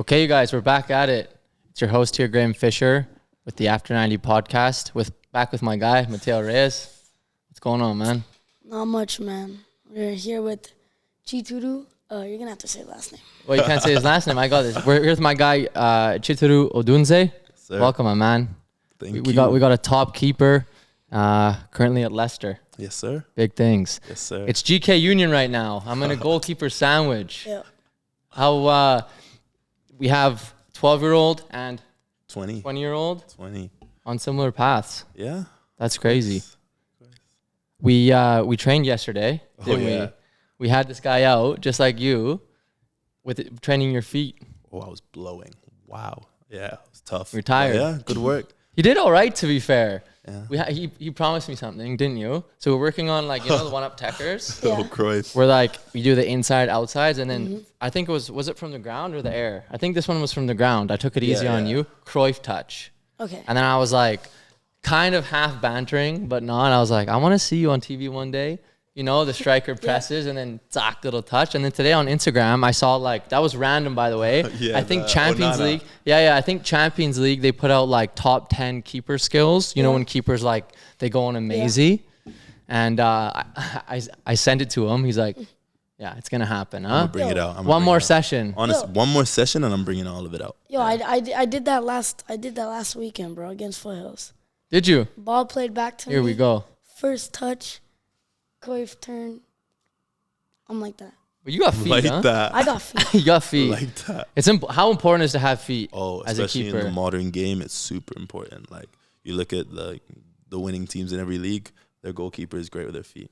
Okay, you guys, we're back at it. It's your host here, Graham Fisher, with the After 90 podcast. Back with my guy, Mateo Reyes. What's going on, man? Not much, man. We're here with Chituru. You're going to have to say his last name. Well, you can't say his last name. I got this. We're here with my guy, Chituru Odunze. Sir. Welcome, my man. Thank you. We got a top keeper currently at Leicester. Yes, sir. Big things. Yes, sir. It's GK Union right now. I'm in a goalkeeper sandwich. Yeah. How we have 12-year-old and 20. 20-year-old 20. on similar paths. Yeah. That's crazy. We trained yesterday, didn't we? Yeah. We had this guy out, just like you, with training your feet. Oh, I was blowing. Wow. Yeah, it was tough. You're tired. But yeah, good work. He did all right, to be fair. Yeah. He promised me something, didn't you? So we're working on the one-up techers. Yeah. Oh, Cruyff. Where we do the inside, outsides, and then I think was it from the ground or the air? I think this one was from the ground. I took it easy on you. Cruyff touch. Okay. And then I was kind of half bantering, but not. I was like, I want to see you on TV one day. You know, the striker presses and then zack, little touch. And then today on Instagram, I saw that was random, by the way. Yeah, I think Champions League. Yeah. I think Champions League, they put out top 10 keeper skills. You know, when keepers they go on a mazy. Yeah. And I sent it to him. He's like, yeah, it's going to happen, huh? I'm going to bring it out. One more session. Honestly, one more session and I'm bringing all of it out. Yo, I did that last weekend, bro, against Foothills. Did you? Ball played back to me. Here we go. First touch. Cruyff turn. I'm like that. But you got feet, Like huh? that. I got feet. You got feet. Like that. It's how important is to have feet Oh, as a especially keeper? in the modern game, it's super important. You look at the winning teams in every league, their goalkeeper is great with their feet.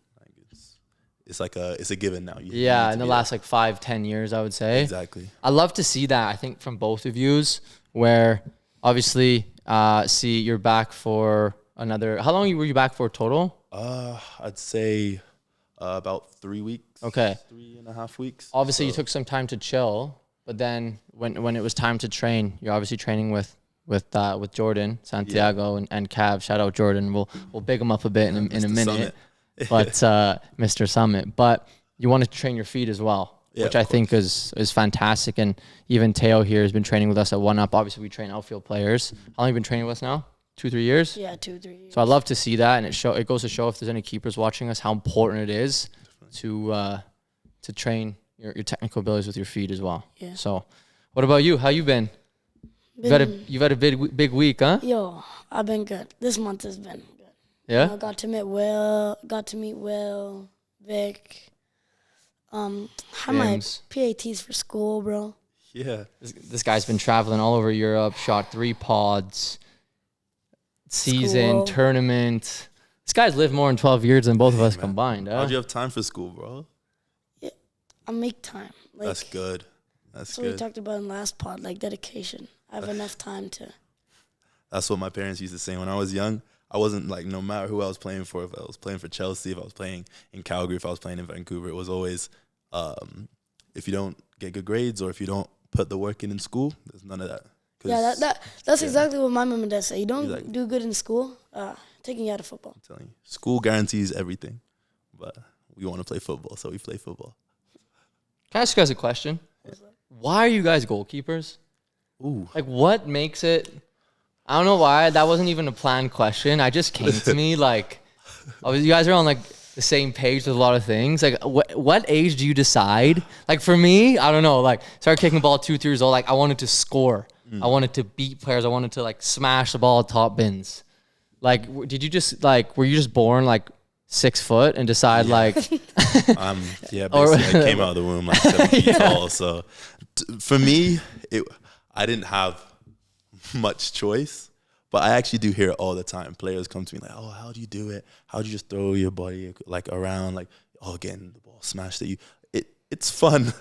It's a given now. Yeah, in the last 5-10 years, I would say. Exactly. I love to see that. I think from both of yous, where obviously, see you're back for another. How long were you back for total? I'd say about 3 weeks. Okay. 3.5 weeks. Obviously, you took some time to chill, but then when it was time to train, you're obviously training with Jordan, Santiago, and Cav. Shout out Jordan. We'll big him up a bit in a minute. Summit. But Mr. Summit. But you wanted to train your feet as well, which I think is fantastic. And even Teo here has been training with us at One Up. Obviously, we train outfield players. How long have you been training with us now? 2-3 years? Yeah, 2-3 years. So I love to see that, and it goes to show if there's any keepers watching us how important it is to train your technical abilities with your feet as well. Yeah. So, what about you? How you been? You've had a big week, huh? Yo, I've been good. This month has been good. Yeah. I got to meet Will, Vic. Had my James. PATs for school, bro. Yeah. This guy's been traveling all over Europe, shot 3 pods, season, School. tournament. This guy's lived more than 12 years than both of us combined. Huh? How'd you have time for school, bro? Yeah, I make time. That's good. That's what we talked about in last pod, dedication. I have enough time to. That's what my parents used to say when I was young. I wasn't no matter who I was playing for, if I was playing for Chelsea, if I was playing in Calgary, if I was playing in Vancouver, it was always if you don't get good grades or if you don't put the work in school, there's none of that. Yeah, that's exactly what my mom and dad say. You don't Exactly. do good in school, taking you out of football. I'm telling you, school guarantees everything, but we want to play football, so we play football. Can I ask you guys a question? Why are you guys goalkeepers? Ooh. What makes it? I don't know why. That wasn't even a planned question. I just came to me you guys are on the same page with a lot of things. What age do you decide? For me, I don't know. Started kicking the ball at 2-3 years old. I wanted to score. I wanted to beat players. I wanted to smash the ball at top bins. Did you just were you just born 6 foot and decide basically I came out of the womb 7 feet tall. So for me, I didn't have much choice, but I actually do hear it all the time. Players come to me oh, how do you do it? How do you just throw your body around getting the ball smashed at you? It's fun.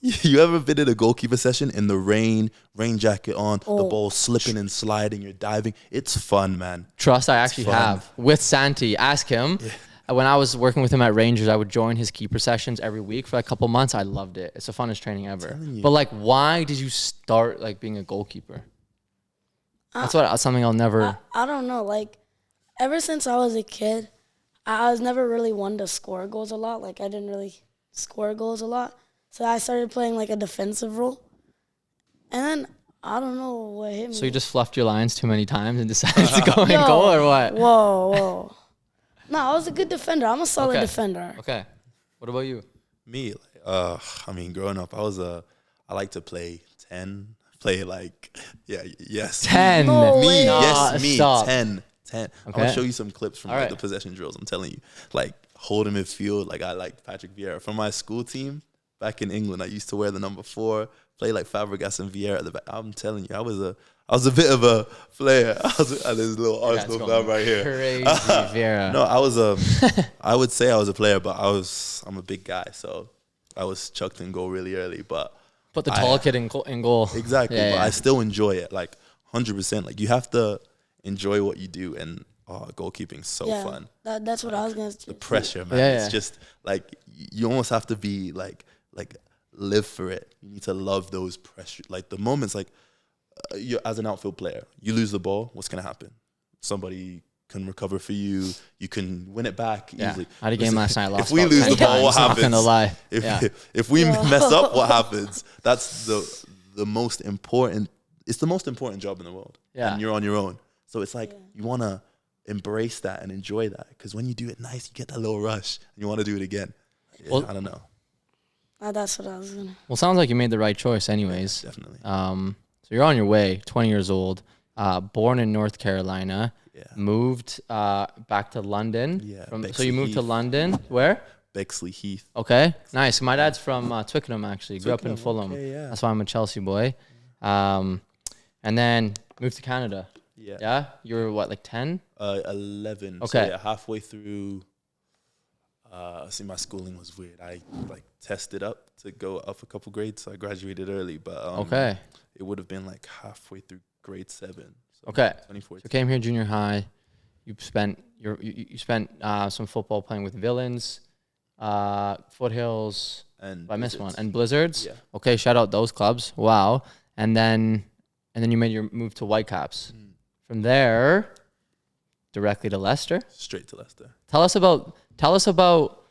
You ever been in a goalkeeper session in the rain jacket on, the ball slipping and sliding, you're diving? It's fun, man. Trust, I actually have. With Santi, ask him. Yeah. When I was working with him at Rangers, I would join his keeper sessions every week for a couple months. I loved it. It's the funnest training ever. But why did you start being a goalkeeper? That's something I'll never. I don't know. Ever since I was a kid, I was never really one to score goals a lot. I didn't really score goals a lot. So I started playing a defensive role. And then I don't know what hit me. So you just fluffed your lines too many times and decided to go and goal, or what? Whoa. No, I was a good defender. I'm a solid defender. Okay. What about you? Me, I mean, growing up, I like to play 10. Play like, yes. 10. No Me, way. yes, me. Stop. 10. I'm Okay. gonna show you some clips from All right. the possession drills. I'm telling you, like holding midfield. Like I like Patrick Vieira from my school team back in England. I used to wear the number 4. Play like Fabregas and Vieira at the back. I'm telling you, I was a bit of a player. There's a little Arsenal fan right here. Crazy, Vieira. No, I would say I was a player, but I'm a big guy, so I was chucked in goal really early. But Put the tall kid in goal. exactly, Yeah, but yeah. I still enjoy it, like 100%. Like you have to enjoy what you do, and goalkeeping's so fun. That's what I was gonna. The pressure, man. Yeah, It's yeah. just like you almost have to be like live for it. You need to love those pressure, like the moments. Like you as an outfield player, you lose the ball. What's gonna happen? Somebody can recover for you. You can win it back easily. I had a game last night. I lost If we about lose 10 the ball, times, what happens? Not gonna lie. If we mess up, what happens? That's the most important. It's the most important job in the world. Yeah. And you're on your own. So it's like you want to embrace that and enjoy that, because when you do it nice, you get that little rush and you want to do it again. Yeah, Well- I don't know. That's what I was gonna. Well, sounds like you made the right choice, anyways. Definitely. So you're on your way. 20 years old. Born in North Carolina. Yeah. Moved back to London. Yeah, So Bexley you moved to Heath. London. Where? Bexley Heath. Okay, nice. My dad's from Twickenham, actually. Grew up in Twickenham, Fulham. okay, yeah. That's why I'm a Chelsea boy. And then moved to Canada. Yeah. Yeah? You were what, like 10? 11. Okay. So yeah, halfway through. See, my schooling was weird. I like tested up to go up a couple grades, so I graduated early. But Okay. it would have been like halfway through grade 7. So Okay. 2014. So came here junior high. You spent you spent some football playing with Villains, Foothills. And I missed one. Blizzards. And Blizzards. Yeah. Okay, shout out those clubs. Wow. And then you made your move to Whitecaps. From there, directly to Leicester. Straight to Leicester. Tell us about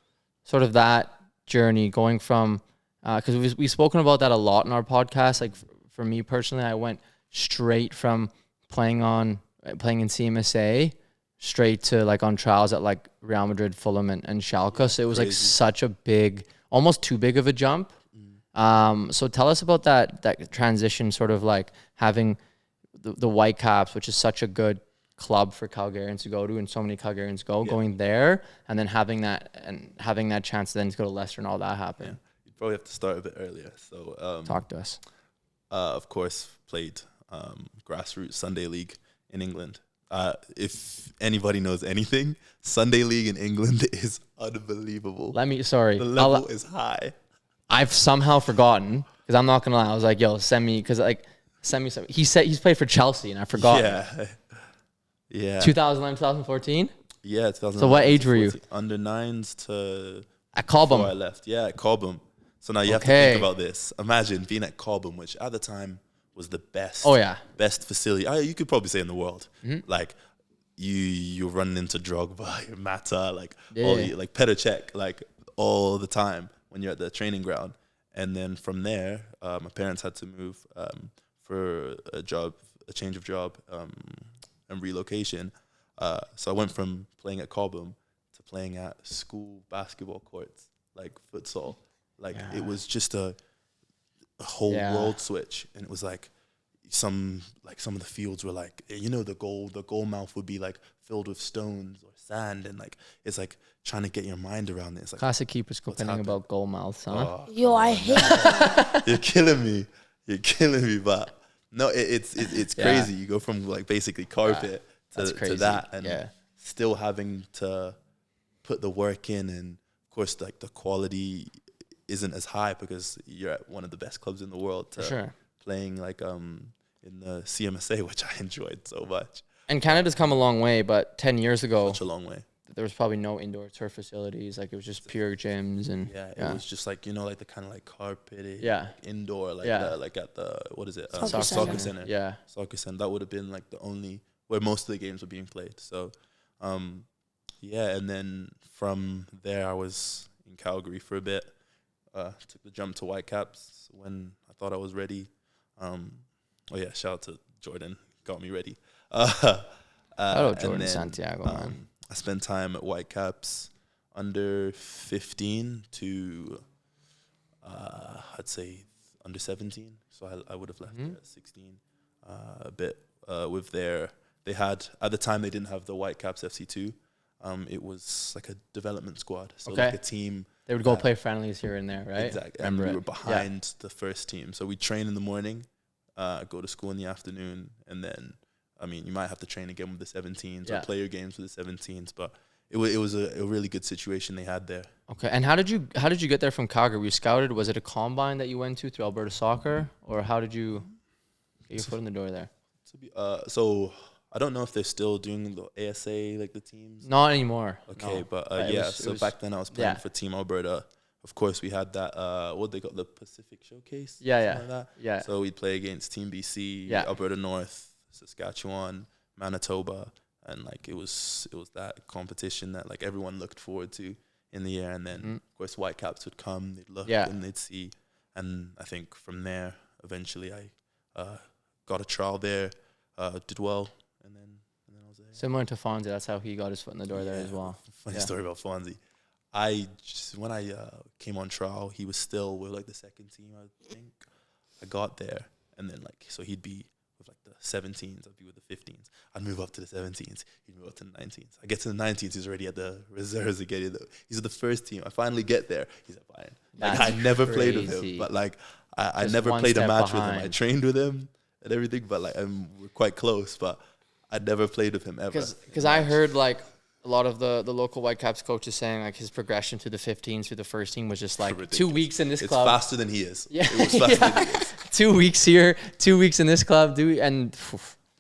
sort of that journey going from because we've spoken about that a lot in our podcast. Like for me personally, I went straight from playing in CMSA straight to like on trials at like Real Madrid, Fulham, and Schalke. So it was like crazy. such a big, almost too big of a jump. So tell us about that transition, sort of like having the Whitecaps, which is such a good club for Calgarians to go to, and so many Calgarians going there, and then having that chance then to go to Leicester and all that happen. Yeah. You'd probably have to start a bit earlier. So Talk to us. of course, played grassroots Sunday League in England. If anybody knows anything, Sunday League in England is unbelievable. The level is high. I've somehow forgotten, because I'm not gonna lie. I was like, "Yo, send me," some. He said he's played for Chelsea, and I forgot. Yeah. 2011, 2014 Yeah, 2011. So what age were you? Under 9s to at before I Cobham. left. Yeah, at Cobham. So now you have to Okay. think about this. Imagine being at Cobham, which at the time was the best. Oh, yeah. Best facility. You could probably say in the world. Like you're running into Drogba, Mata, like all Yeah. the, like Petr Cech, like all the time when you're at the training ground. And then from there, my parents had to move for a change of job, and relocation. So I went from playing at Cobham to playing at school basketball courts, like futsal. Like it was just a whole world switch, and it was like some of the fields were like, the goal mouth would be like filled with stones or sand, and like it's like trying to get your mind around it. It's like Classic keepers complaining about goal mouths, huh? Yo, I hate that. You're killing me, but no, it's crazy. You go from like basically carpet That's to crazy. that, and still having to put the work in, and of course like the quality isn't as high because you're at one of the best clubs in the world to playing like in the CMSA, which I enjoyed so much. And Canada's come a long way, but 10 years ago, Such a long way. there was probably no indoor turf facilities. Like it was just pure gyms and It was just like like the kind of like carpeted, indoor, like like at the what is it, Soccer center. Yeah. Soccer center. That would have been like the only where most of the games were being played. So, and then from there I was in Calgary for a bit. Took the jump to Whitecaps when I thought I was ready. Oh yeah, shout out to Jordan, got me ready. Hello, Jordan Santiago, man. I spent time at Whitecaps under 15 to I'd say under 17. So I would have left there at 16. A bit with they had at the time they didn't have the Whitecaps FC2. It was like a development squad, so like a team. They would go play friendlies here and there, right? Exactly. And we were behind the first team, so we train in the morning, go to school in the afternoon, and then you might have to train again with the 17s or play your games with the 17s, but it was a really good situation they had there. Okay, and how did you get there from Calgary? Were you scouted? Was it a combine that you went to through Alberta Soccer, or how did you get your foot in the door there? So I don't know if they're still doing the ASA, like the teams. Not anymore. Okay, no. But so back then I was playing for Team Alberta. Of course, we had that, what they got, the Pacific Showcase? Yeah. Like that. So we'd play against Team BC, Alberta North, Saskatchewan, Manitoba, and like it was that competition that like everyone looked forward to in the year. And then, of course, Whitecaps would come, they'd look and they'd see. And I think from there, eventually I got a trial there, did well. And then I was there. Similar to Fonzie, that's how he got his foot in the door there as well. Funny story about Fonzie. When I came on trial, he was still with like the second team, I think. I got there, and then so he'd be with like the 17s, I'd be with the 15s. I'd move up to the 17s, he'd move up to the 19s. I get to the 19s, he's already at the reserves again. He's at the first team. I finally get there. He's at Bayern. Like I never played with him, but like I never played a match with him. I trained with him and everything, but like we're quite close, but I never played with him ever. Because I heard like a lot of the local Whitecaps coaches saying like his progression through the 15s through the first team was just like ridiculous. 2 weeks in this club. It's faster than he is. Yeah. It was faster than he is. 2 weeks here, 2 weeks in this club, and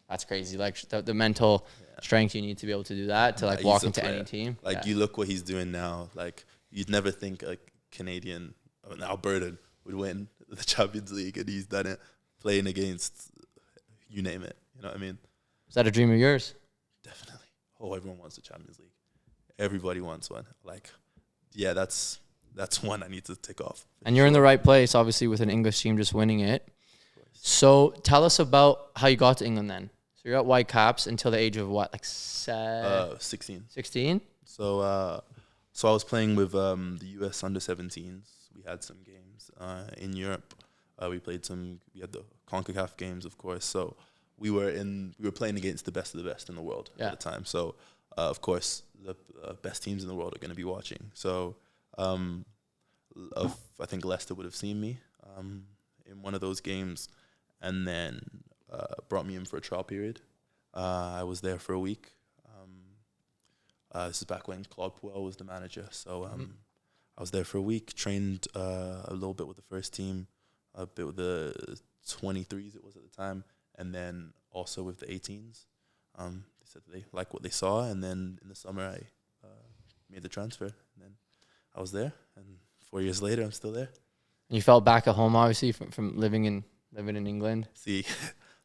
that's crazy. Like the mental strength you need to be able to do that, to like walk into any team. Like you look what he's doing now. Like you'd never think a Canadian, an Albertan would win the Champions League, and he's done it playing against you name it. You know what I mean? Is that a dream of yours? Definitely. Oh, everyone wants the Champions League. Everybody wants one. Like, yeah, that's one I need to tick off. And you're in the right place, obviously, with an English team just winning it. So tell us about how you got to England then. So you're at Whitecaps until the age of what, like 16. 16? So I was playing with the US under-17s. We had some games in Europe. We had the CONCACAF games, of course. So we were playing against the best of the best in the world at the time. So of course the best teams in the world are going to be watching. So I think Leicester would have seen me in one of those games, and then brought me in for a trial period. I was there for a week. This is back when Claude Puel was the manager. So I was there for a week, trained a little bit with the first team, a bit with the 23s it was at the time, and then also with the 18s. They said they liked what they saw, and then in the summer I made the transfer, and then I was there, and 4 years later I'm still there. And you felt back at home, obviously, from living in England. See,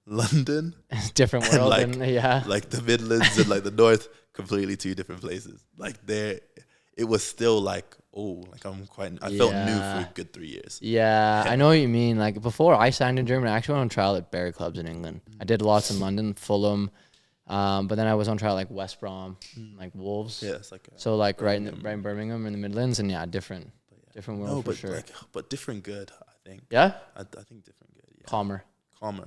London, different world, like the Midlands and like the North, completely two different places. Like it was still like, I felt new for a good 3 years. Yeah, I know what you mean. Like before I signed in Germany, I actually went on trial at Barry clubs in England. I did lots in London, Fulham, but then I was on trial like West Brom, like Wolves. Yeah, it's like right in Birmingham in the Midlands, and different world for sure. But different good, I think. Yeah, I think different good. Yeah. Calmer.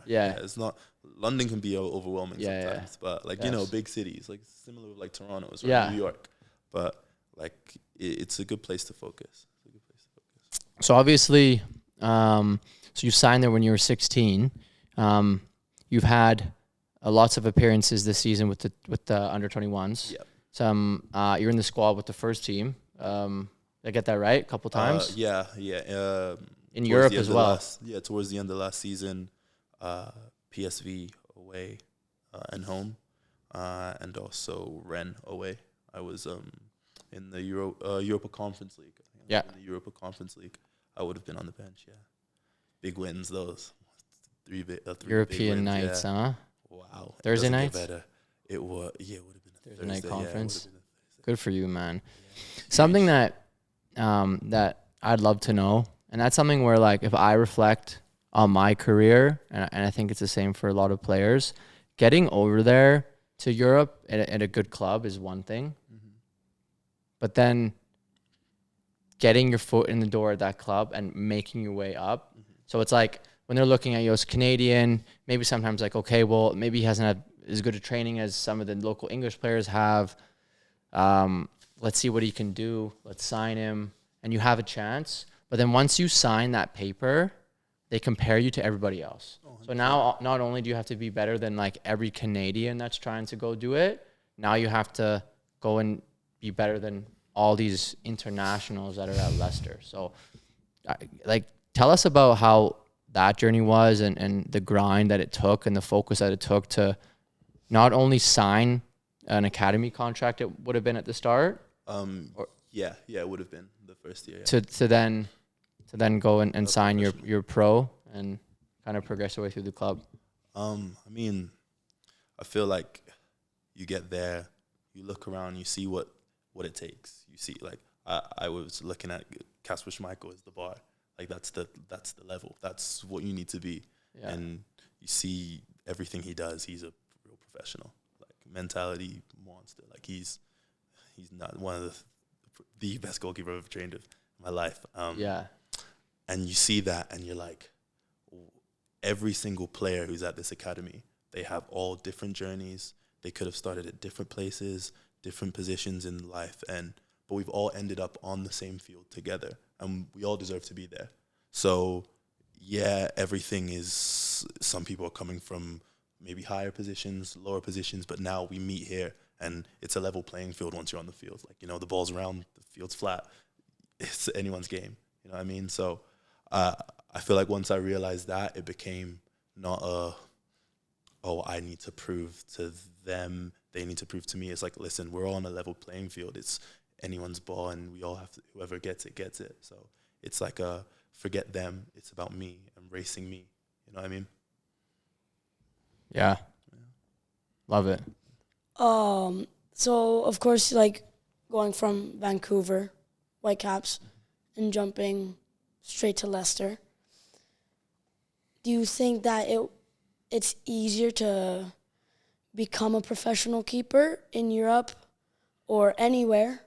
Yeah, it's not. London can be overwhelming sometimes, but big cities like similar with like Toronto as well, New York, but like it's a good place to focus. So obviously, so you signed there when you were 16. You've had lots of appearances this season with the under 21s. Yeah. You're in the squad with the first team. Did I get that right? A couple times. Yeah. In Europe as well. Towards the end of last season, PSV away and home, and also Rennes away. I was in the Europa Conference League. In the Europa Conference League, I would have been on the bench. Yeah, big wins those. Three European wins, nights, huh? Wow. Thursday nights. It would have been a Thursday night conference. Yeah, good for you, man. Yeah. Something that I'd love to know, and that's something where like if I reflect on my career, and I think it's the same for a lot of players. Getting over there to Europe at a good club is one thing, but then getting your foot in the door at that club and making your way up. So it's like when they're looking at you as Canadian, maybe sometimes like, okay, well, maybe he hasn't had as good a training as some of the local English players have. Let's see what he can do. Let's sign him. And you have a chance. But then once you sign that paper, they compare you to everybody else. So now not only do you have to be better than like every Canadian that's trying to go do it, now you have to go and be better than all these internationals that are at Leicester. So like tell us about how that journey was and the grind that it took and the focus that it took to not only sign an academy contract, it would have been at the start. Yeah, it would have been the first year. Yeah. To then go and sign your pro and kind of progress your way through the club. I mean, I feel like you get there, you look around, you see what it takes. You see, like I was looking at Kasper Schmeichel as the bar. Like that's the level. That's what you need to be. Yeah. And you see everything he does. He's a real professional. Like mentality monster. Like he's not one of the best goalkeeper I've ever trained with in my life. And you see that, and you're like, every single player who's at this academy, they have all different journeys. They could have started at different places, different positions in life, but we've all ended up on the same field together, and we all deserve to be there. So, yeah, everything is, some people are coming from maybe higher positions, lower positions, but now we meet here, and it's a level playing field once you're on the field. Like, the ball's around, the field's flat. It's anyone's game, you know what I mean? So, I feel like once I realized that, it became not I need to prove to them, they need to prove to me. It's like, listen, we're all on a level playing field. It's anyone's ball, and we all have to, whoever gets it, gets it. So it's like forget them. It's about me. I'm racing me. You know what I mean? Yeah. Love it. So, of course, like going from Vancouver, Whitecaps, and jumping straight to Leicester, do you think that it's easier to become a professional keeper in Europe or anywhere?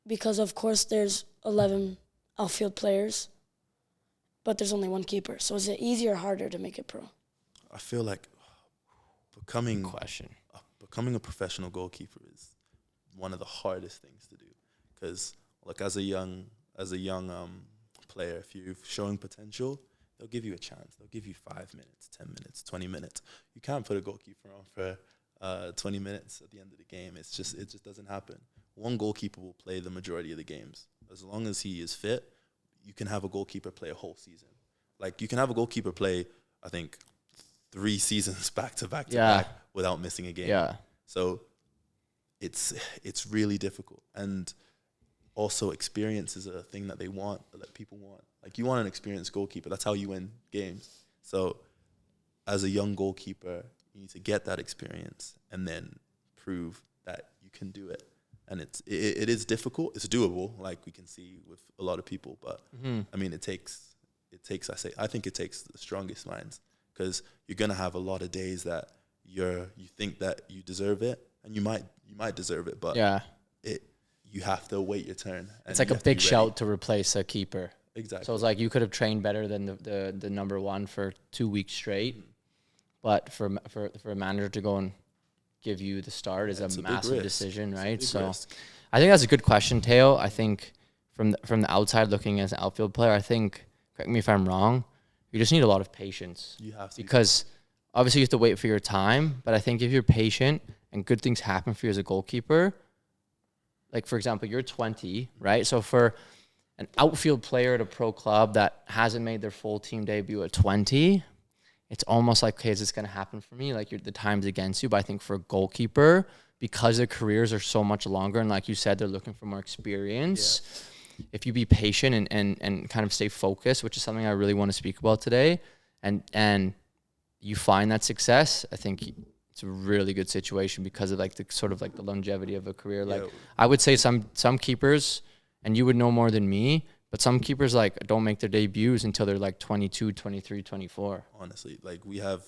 Because, of course, there's 11 outfield players, but there's only one keeper. So is it easier or harder to make it pro? I feel like becoming a professional goalkeeper is one of the hardest things to do. Because, like, as a young player, if you're showing potential, they'll give you a chance. They'll give you 5 minutes, 10 minutes, 20 minutes. You can't put a goalkeeper on for 20 minutes at the end of the game. It just doesn't happen. One goalkeeper will play the majority of the games. As long as he is fit, you can have a goalkeeper play a whole season. Like, you can have a goalkeeper play, I think, 3 seasons back to back without missing a game. Yeah. So it's really difficult. And also, experience is a thing that people want. Like, you want an experienced goalkeeper. That's how you win games. So as a young goalkeeper, you need to get that experience and then prove that you can do it. And it is difficult. It's doable, like we can see with a lot of people. But I mean, I think it takes the strongest minds, because you're gonna have a lot of days that you think that you deserve it, and you might deserve it, but you have to wait your turn. It's like a big shout to replace a keeper. Exactly. So it's like you could have trained better than the number one for 2 weeks straight, but for a manager to go and give you the start is a massive decision, right? So I think that's a good question, Teo. I think from the outside looking as an outfield player, I think, correct me if I'm wrong, you just need a lot of patience. You have to. Because obviously you have to wait for your time, but I think if you're patient and good things happen for you as a goalkeeper, like, for example, you're 20, right? So for an outfield player at a pro club that hasn't made their full team debut at 20, it's almost like, okay, is this going to happen for me? Like, the time's against you. But I think for a goalkeeper, because their careers are so much longer, and like you said, they're looking for more experience, if you be patient and kind of stay focused, which is something I really want to speak about today, and you find that success, I think it's a really good situation because of like the sort of like the longevity of a career. Like, I would say some keepers, and you would know more than me, But some keepers like don't make their debuts until they're like 22, 23, 24. Honestly, like we have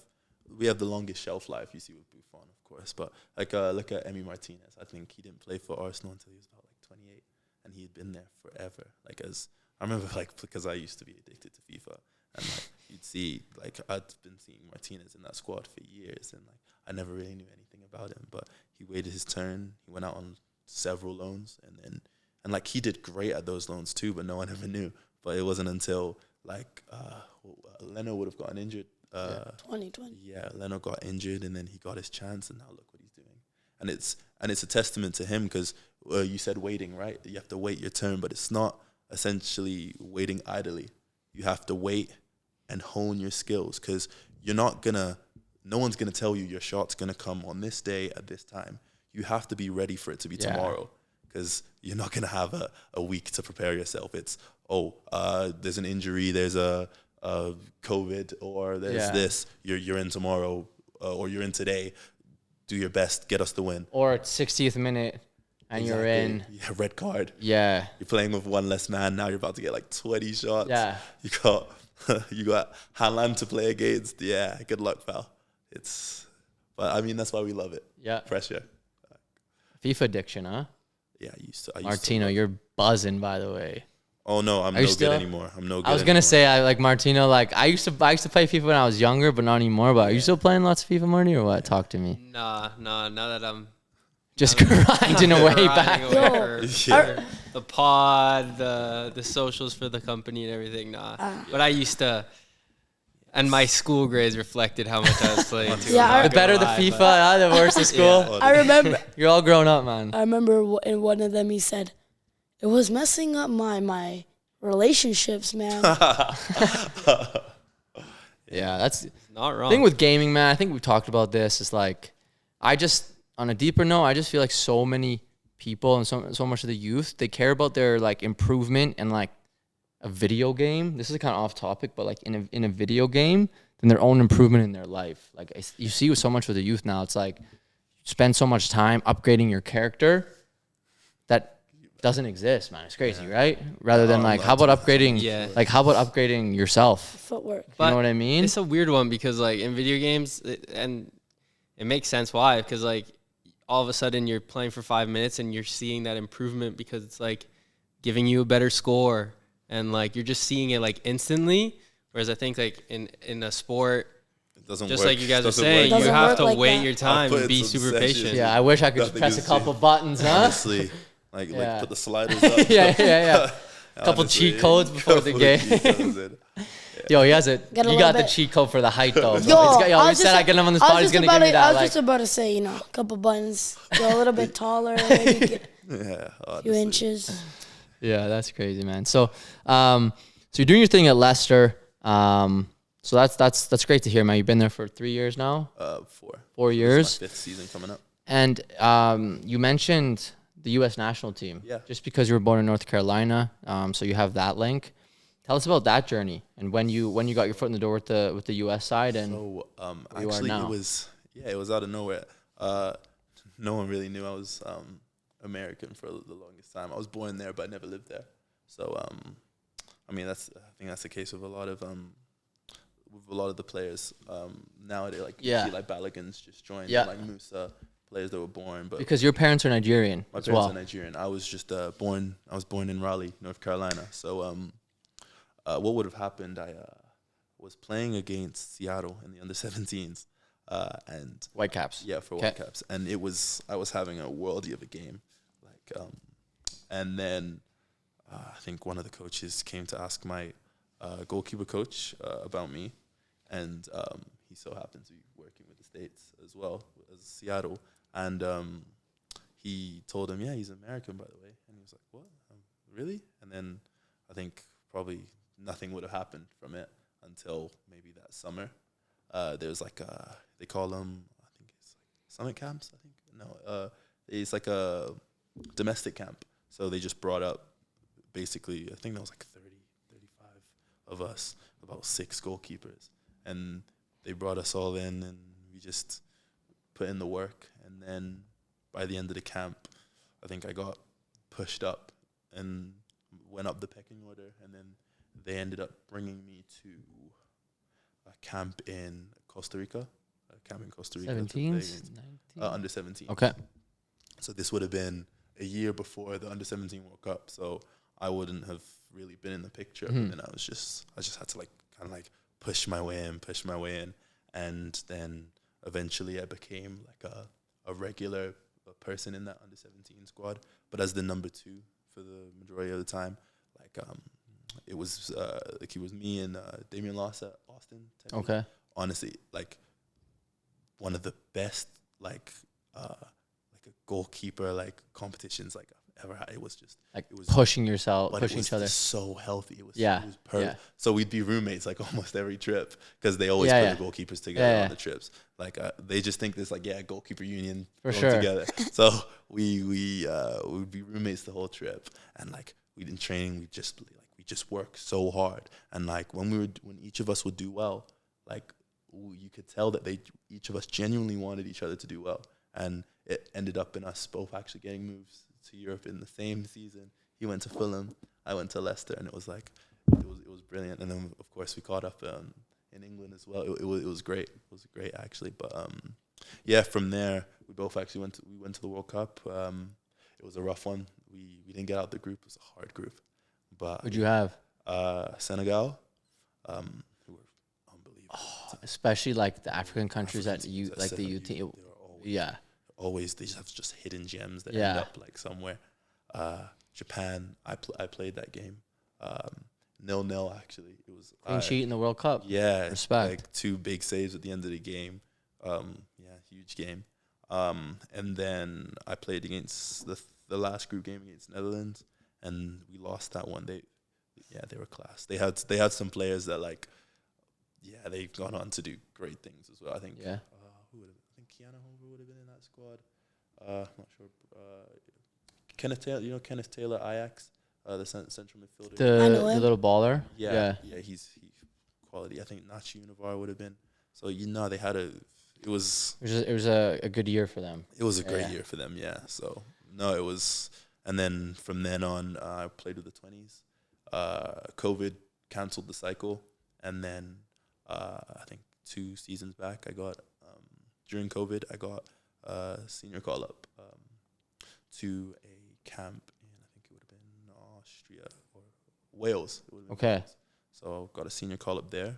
the longest shelf life. You see with Buffon, of course, but like look at Emi Martinez. I think he didn't play for Arsenal until he was about like 28, and he had been there forever. Like as I remember, like because I used to be addicted to FIFA, and like you'd see, like I'd been seeing Martinez in that squad for years, and like I never really knew anything about him, but he waited his turn. He went out on several loans, and like he did great at those loans too, but no one ever knew. But it wasn't until like Leno would have gotten injured. 2020. Yeah, Leno got injured, and then he got his chance, and now look what he's doing. And it's a testament to him because you said waiting, right? You have to wait your turn, but it's not essentially waiting idly. You have to wait and hone your skills because no one's gonna tell you your shot's gonna come on this day at this time. You have to be ready for it to be tomorrow because you're not gonna have a week to prepare yourself. It's there's an injury, there's a COVID, or there's this. You're in tomorrow, or you're in today. Do your best, get us the win. Or at 60th minute, and you're in. Yeah, red card. Yeah. You're playing with one less man. Now you're about to get like 20 shots. Yeah. You got Haaland to play against. Yeah, good luck, pal. But I mean that's why we love it. Yeah. Pressure. FIFA addiction, huh? Yeah, I used to. Martino, you're buzzing, by the way. Oh no, I'm no good anymore. I'm no good. I was gonna say I like Martino. Like I used to play FIFA when I was younger, but not anymore. But are you still playing lots of FIFA, Marty, or what? Talk to me. Nah. Now that I'm just grinding away back. The pod, the socials for the company and everything. Nah, but I used to. And my school grades reflected how much I was playing too. Yeah, the better the FIFA, the worse the school. Yeah. I remember. You're all grown up, man. I remember in one of them he said, "It was messing up my relationships, man." Yeah, that's not wrong. The thing with gaming, man. I think we've talked about this. Is like, on a deeper note, I just feel like so many people and so much of the youth, they care about their like improvement and like a video game. This is kind of off topic, but like in a video game, than their own improvement in their life. Like you see with so much with the youth now, it's like you spend so much time upgrading your character that doesn't exist, man. It's crazy, right? Rather than like, how about upgrading? Like, how about upgrading yourself? Footwork. You know what I mean? It's a weird one because like in video games, and it makes sense why, because like all of a sudden you're playing for 5 minutes and you're seeing that improvement because it's like giving you a better score. And like you're just seeing it like instantly, whereas I think like in a sport, it doesn't just work. like you guys are saying, you have to wait your time and be super patient. Yeah, I wish I could just press a couple buttons, huh? Honestly, like put the sliders up. yeah. A couple cheat codes before the game. Yo, he has it. He got the cheat code for the height though. He said I get him on the spot. He's gonna give me that. I was just about to say, a couple buttons, go a little bit taller, maybe get a few inches. Yeah, that's crazy, man. So, so you're doing your thing at Leicester. So that's great to hear, man. You've been there for 3 years now. 4 years. This is my 5th season coming up. And you mentioned the U.S. national team. Yeah. Just because you were born in North Carolina, so you have that link. Tell us about that journey and when you got your foot in the door with the U.S. side and so actually it was out of nowhere. No one really knew I was American for the longest time. I was born there, but I never lived there. So I think that's the case with a lot of the players nowadays. Like you see, like Balogun's just joined, like Musa, players that were born. But because your parents are Nigerian, my parents are Nigerian. I was just born. I was born in Raleigh, North Carolina. So what would have happened? I was playing against Seattle in the under-17s. And Whitecaps. Yeah, for Whitecaps. And I was having a worldie of a game. And then I think one of the coaches came to ask my goalkeeper coach about me. And he so happened to be working with the States as well as Seattle. And he told him, he's American, by the way. And he was like, what? Really? And then I think probably nothing would have happened from it until maybe that summer. There's like they call them, I think it's like summit camps. I think it's like a domestic camp. So they just brought up basically, I think there was like 30, 35 of us, about 6 goalkeepers, and they brought us all in, and we just put in the work. And then by the end of the camp, I think I got pushed up, and went up the pecking order, and then they ended up bringing me to a camp in Costa Rica. 17s? Under 17. Okay. So this would have been a year before the under 17 World Cup. So I wouldn't have really been in the picture. And then I just had to like kind of like push my way in. And then eventually I became like a regular person in that under 17 squad. But as the number 2 for the majority of the time, like it was me and Damian Loss at Austin. Technically. Okay. Honestly, like one of the best like a goalkeeper like competitions like I've ever had. It was pushing yourself, but pushing it was each other. so healthy. It was perfect. Yeah. So we'd be roommates like almost every trip because they always put the goalkeepers together on the trips. Like they just think this like goalkeeper union for sure together. So we would be roommates the whole trip, and like we in training we just work so hard, and like when each of us would do well, like you could tell that each of us genuinely wanted each other to do well, and it ended up in us both actually getting moves to Europe in the same season. He went to Fulham, I went to Leicester, and it was brilliant. And then of course we caught up in England as well. It was great. It was great actually. But from there we both actually went to the World Cup. It was a rough one. We didn't get out the group. It was a hard group. But Who'd you have? Senegal, who were unbelievable. Especially like the African countries that you like the UT. Always they just hidden gems that end up like somewhere. Japan, I played that game. 0-0 actually. It was clean sheet in the World Cup. Yeah, respect. Like 2 big saves at the end of the game. Huge game. And then I played against the last group game against Netherlands, and we lost that one. They were class. They had some players that like, they've gone on to do great things as well. I think. Yeah. I think Kiana Hover would have been in that squad. I'm not sure. Kenneth Taylor, you know Kenneth Taylor, Ajax, the central midfielder. The little baller. Yeah, he's quality. I think Nachi Univar would have been. So they had it was a good year for them. It was a great year for them. Yeah. So no, it was, and then from then on, I played with the 20s. COVID canceled the cycle, and then I think 2 seasons back, I got during COVID, I got a senior call up to a camp in, I think it would have been Austria or Wales. Okay. Wales. So got a senior call up there.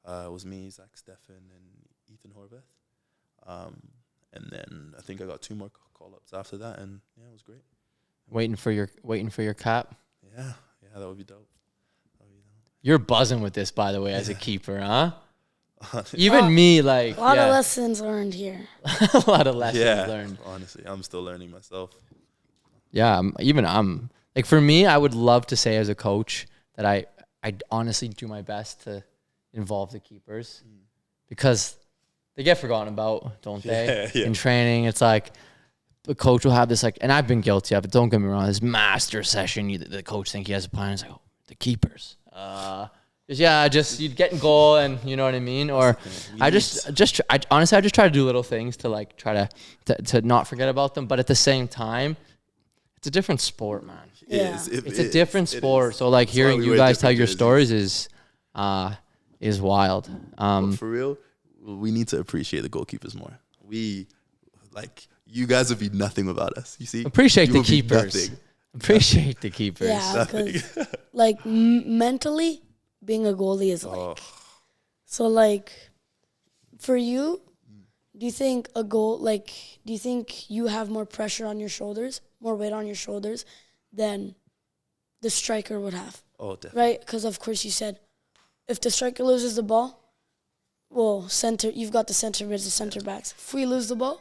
It was me, Zach Steffen, and Ethan Horvath. And then I think I got 2 more call ups after that, and it was great. Waiting for your cap. Yeah, that would be dope. You're buzzing with this, by the way, as a keeper, huh? Even me, like a lot of lessons learned here. A lot of lessons learned. Honestly, I'm still learning myself. Yeah, I'm like, for me, I would love to say as a coach that I honestly do my best to involve the keepers because they get forgotten about, don't they? In training, it's like the coach will have this like, and I've been guilty of it. Don't get me wrong. This master session, the coach think he has a plan. It's like, the keepers. You'd get in goal, and you know what I mean. Or I honestly try to do little things to like try to not forget about them. But at the same time, it's a different sport, man. It's a different sport. So like hearing you guys tell your stories is wild. But for real, we need to appreciate the goalkeepers more. You guys would be nothing without us. You see, appreciate the keepers. Appreciate the keepers. Yeah, because like mentally, being a goalie is like. So like, for you, do you think you have more pressure on your shoulders, more weight on your shoulders, than the striker would have? Oh, definitely. Right, because of course you said, if the striker loses the ball, you've got the center mids, the center backs. If we lose the ball,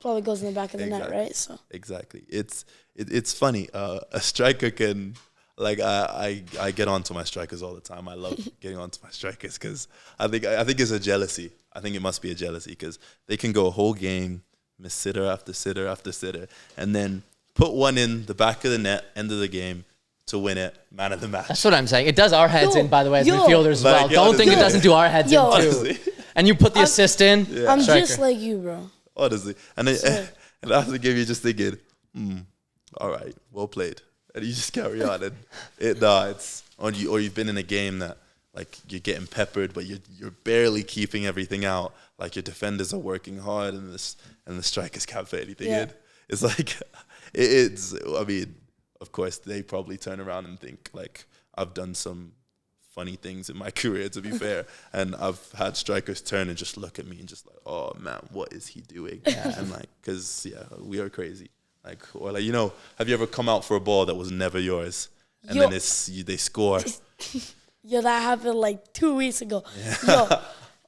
probably goes in the back of the net, right? So exactly. It's funny. A striker can, like, I get onto my strikers all the time. I love getting onto my strikers because I think it's a jealousy. I think it must be a jealousy because they can go a whole game, miss sitter after sitter after sitter, and then put one in the back of the net, end of the game, to win it, man of the match. That's what I'm saying. It does our heads in, by the way, as midfielders as well. Don't think it doesn't do our heads in, too. Honestly. And you put the assist in. Yeah. I'm striker. Just like you, bro. Honestly. And after the game, you're just thinking, all right, well played. and you just carry on. And it's or you've been in a game that like you're getting peppered, but you're barely keeping everything out. Like your defenders are working hard, and the strikers can't fit anything in. It's like it's. I mean, of course, they probably turn around and think like I've done some funny things in my career, to be fair, and I've had strikers turn and just look at me and just like, oh man, what is he doing? And like, because we are crazy. Like, or like, have you ever come out for a ball that was never yours, and then they score? Yo, that happened like 2 weeks ago. Yo,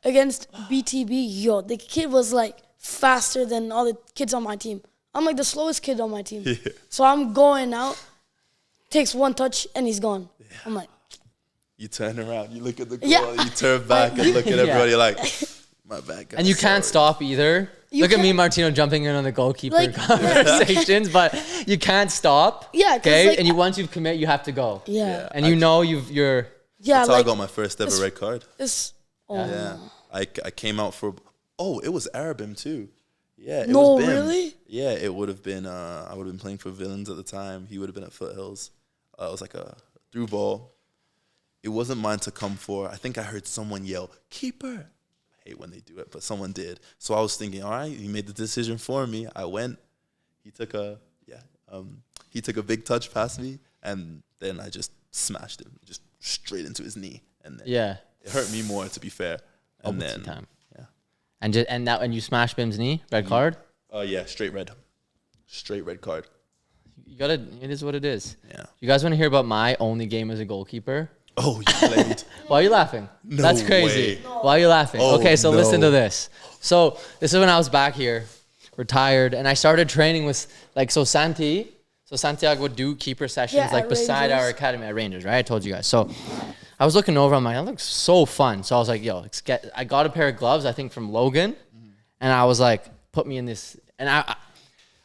against BTB, the kid was like faster than all the kids on my team. I'm like the slowest kid on my team. Yeah. So I'm going out, takes one touch, and he's gone. Yeah. I'm like, you turn around, you look at the goal, you turn back and look at everybody like, my bad guy. And you can't stop either. Look at me, Martino, jumping in on the goalkeeper conversations, but you can't stop. Yeah. Okay. Like, and once you've committed, you have to go. Yeah. And you're. Yeah. That's how I got my first ever red card. Yeah. I came out for. Oh, it was Arabim too. Yeah. No, really? Yeah, it would have been. I would have been playing for Villains at the time. He would have been at Foothills. It was like a through ball. It wasn't mine to come for. I think I heard someone yell, "Keeper." I hate when they do it, but someone did. So I was thinking, all right, he made the decision for me. I went. He took a big touch past me, and then I just smashed him, just straight into his knee. And then it hurt me more, to be fair. And then time. Yeah. And you smashed Bim's knee, red card? Yeah, straight red card. It is what it is. Yeah. You guys want to hear about my only game as a goalkeeper? Oh, you played. Why are you laughing? No That's crazy. way. Why are you laughing? Oh, okay, so no. listen to this. So this is when I was back here, retired, and I started training with Santiago would do keeper sessions beside our academy at Rangers, right? I told you guys. So I was looking over, I'm like, that looks so fun. So I was like, I got a pair of gloves, I think from Logan, and I was like, put me in this, and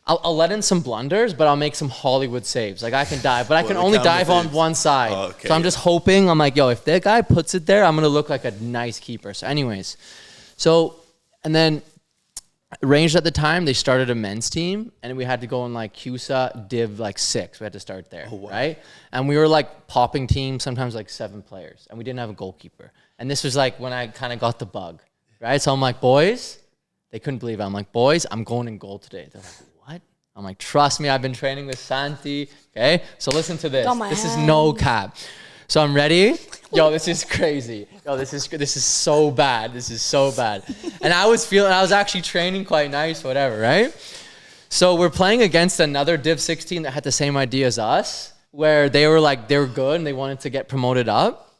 I'll let in some blunders, but I'll make some Hollywood saves. Like I can dive, but I can only dive on one side. Oh, okay. So I'm just hoping, I'm like, if that guy puts it there, I'm going to look like a nice keeper. So anyways, and then Rangers at the time, they started a men's team, and we had to go in like CUSA Div 6. We had to start there, right? And we were like popping teams, sometimes like 7 players, and we didn't have a goalkeeper. And this was like when I kind of got the bug, right? So I'm like, boys, they couldn't believe it. I'm like, boys, I'm going in goal today. They're like, what? I'm like, trust me, I've been training with Santi. Okay, so listen to this. This is no cap. So I'm ready. This is crazy. This is so bad. This is so bad. And I was actually training quite nice, whatever, right? So we're playing against another Div 16 that had the same idea as us, where they were good and they wanted to get promoted up.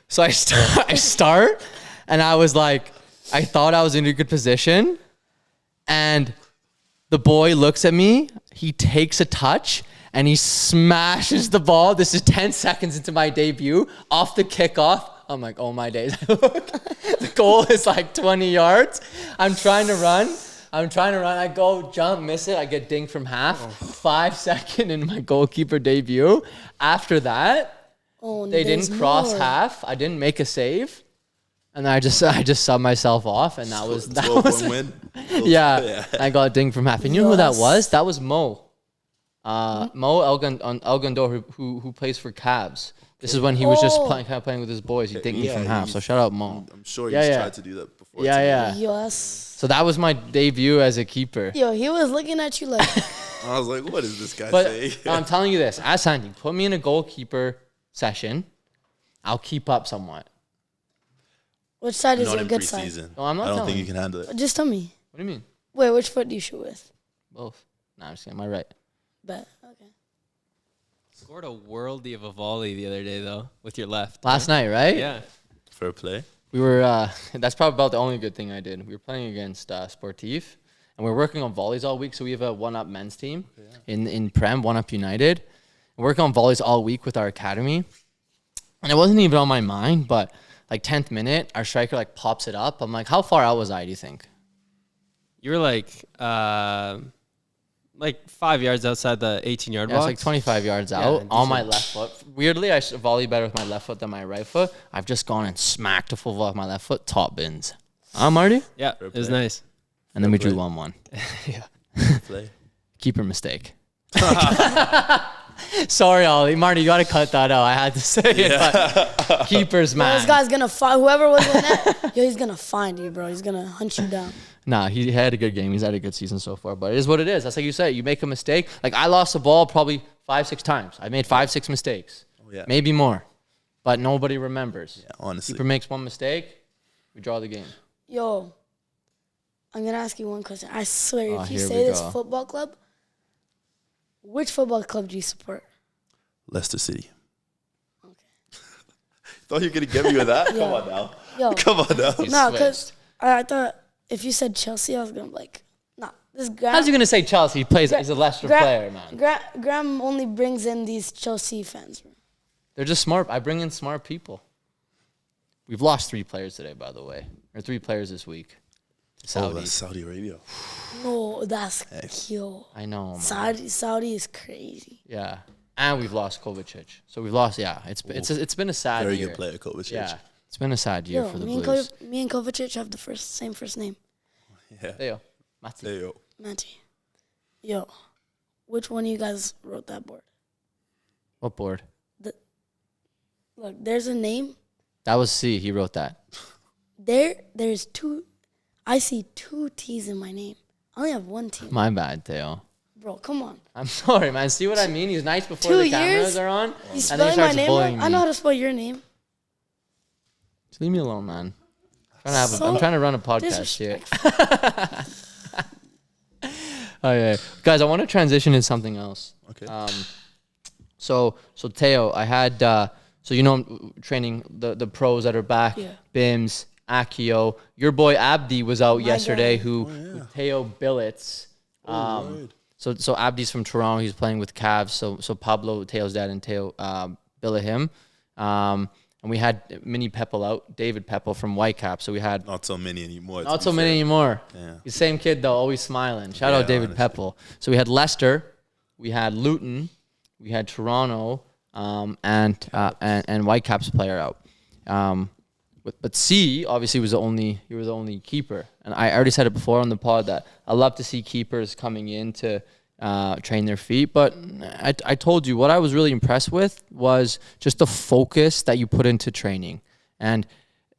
So I start, and I was like, I thought I was in a good position, and the boy looks at me, he takes a touch, and he smashes the ball. This is 10 seconds into my debut, off the kickoff. I'm like, oh my days. The goal is like 20 yards. I'm trying to run. I go, jump, miss it. I get dinged from half. 5 seconds in my goalkeeper debut. After that, they didn't cross half. I didn't make a save. And I just subbed myself off, and that was win. Yeah, I got dinged from half. And you know who that was? That was Mo. Mo Elgandor, who plays for Cavs. This is when he was just playing with his boys. He dinged me from half. So shout out Mo. I'm sure he's tried to do that before. Yeah. Yes. So that was my debut as a keeper. He was looking at you like. I was like, what is this guy saying? I'm telling you this. As Sandy, put me in a goalkeeper session. I'll keep up somewhat. Which side is not your good preseason. side? No, I'm not. I don't think you can handle it. Just tell me. What do you mean? Wait, which foot do you shoot with? Both. Nah, I'm just kidding. My right. Bet. Okay. Scored a worldie of a volley the other day, though, with your left. Last night, right? Yeah. Fair play. We were, that's probably about the only good thing I did. We were playing against Sportif, and we were working on volleys all week. So we have a one-up men's team in Prem, one-up United. We're working on volleys all week with our academy. And it wasn't even on my mind, but like 10th minute, our striker pops it up. I'm like, how far out was I, do you think? You were like 5 yards outside the 18-yard box. It's like 25 yards out on my left foot. Weirdly, I volley better with my left foot than my right foot. I've just gone and smacked a full volley with my left foot. Top bins. Marty? Yeah, it was nice. And then we drew 1-1. Play. Keeper mistake. Sorry, Ollie. Marty, you got to cut that out. I had to say it. But keepers, man. This guy's gonna find whoever was in that. Yo, he's gonna find you, bro. He's gonna hunt you down. Nah, he had a good game. He's had a good season so far. But it is what it is. That's like you said. You make a mistake. Like, I lost the ball probably 5-6 times. I made 5-6 mistakes. Oh, yeah. Maybe more. But nobody remembers. Yeah, honestly. Keeper makes one mistake, we draw the game. Yo, I'm gonna ask you one question. I swear, if you here say we this go. football club, which football club do you support? Leicester City. Okay. Thought you were going to get me with that? Yeah. Come on now. Yo, Come on now. no, because I thought if you said Chelsea, I was gonna be like, nah. This Graham. How's he going to say Chelsea? He's a Leicester player, man. Graham only brings in these Chelsea fans. Bro. They're just smart. I bring in smart people. We've lost 3 players today, by the way. Or 3 players this week. Oh, that's Saudi Arabia. No, that's kill. I know, man. Saudi is crazy. Yeah. And we've lost Kovacic. So we've lost, it's been a sad Very year. good player, Kovacic. Yeah. It's been a sad year Yo, for the me Blues. me and Kovacic have the same first name. Yeah. Theo. Mati. There you go. Matty. Yo, which one of you guys wrote that board? What board? Look, there's a name. That was C. He wrote that. There's 2. I see 2 T's in my name. I only have 1 T. My bad, Theo. Bro, come on. I'm sorry, man. See what I mean? He's nice before 2 the cameras years? are on. You And then he spelling my starts name bullying wrong? me. I know how to spell your name. Just leave me alone, man. I'm trying to run a podcast here. Okay. Guys, I want to transition into something else. Okay. So Theo, I had I'm training the pros that are back. Yeah. Bims, Akio. Your boy Abdi was out yesterday. guy. Who Theo Billets. Right. So Abdi's from Toronto. He's playing with Cavs. So Pablo, Teo's dad, and Teo billet him. And we had Mini Peppel out, David Peppel from Whitecap. So we had Not so many anymore. not so many anymore. Yeah. He's the same kid though, always smiling. Shout out David honestly. Peppel. So we had Leicester, we had Luton, we had Toronto, and Whitecap's player out. But C obviously was the only keeper. And I already said it before on the pod that I love to see keepers coming in to train their feet. But I told you what I was really impressed with was just the focus that you put into training. And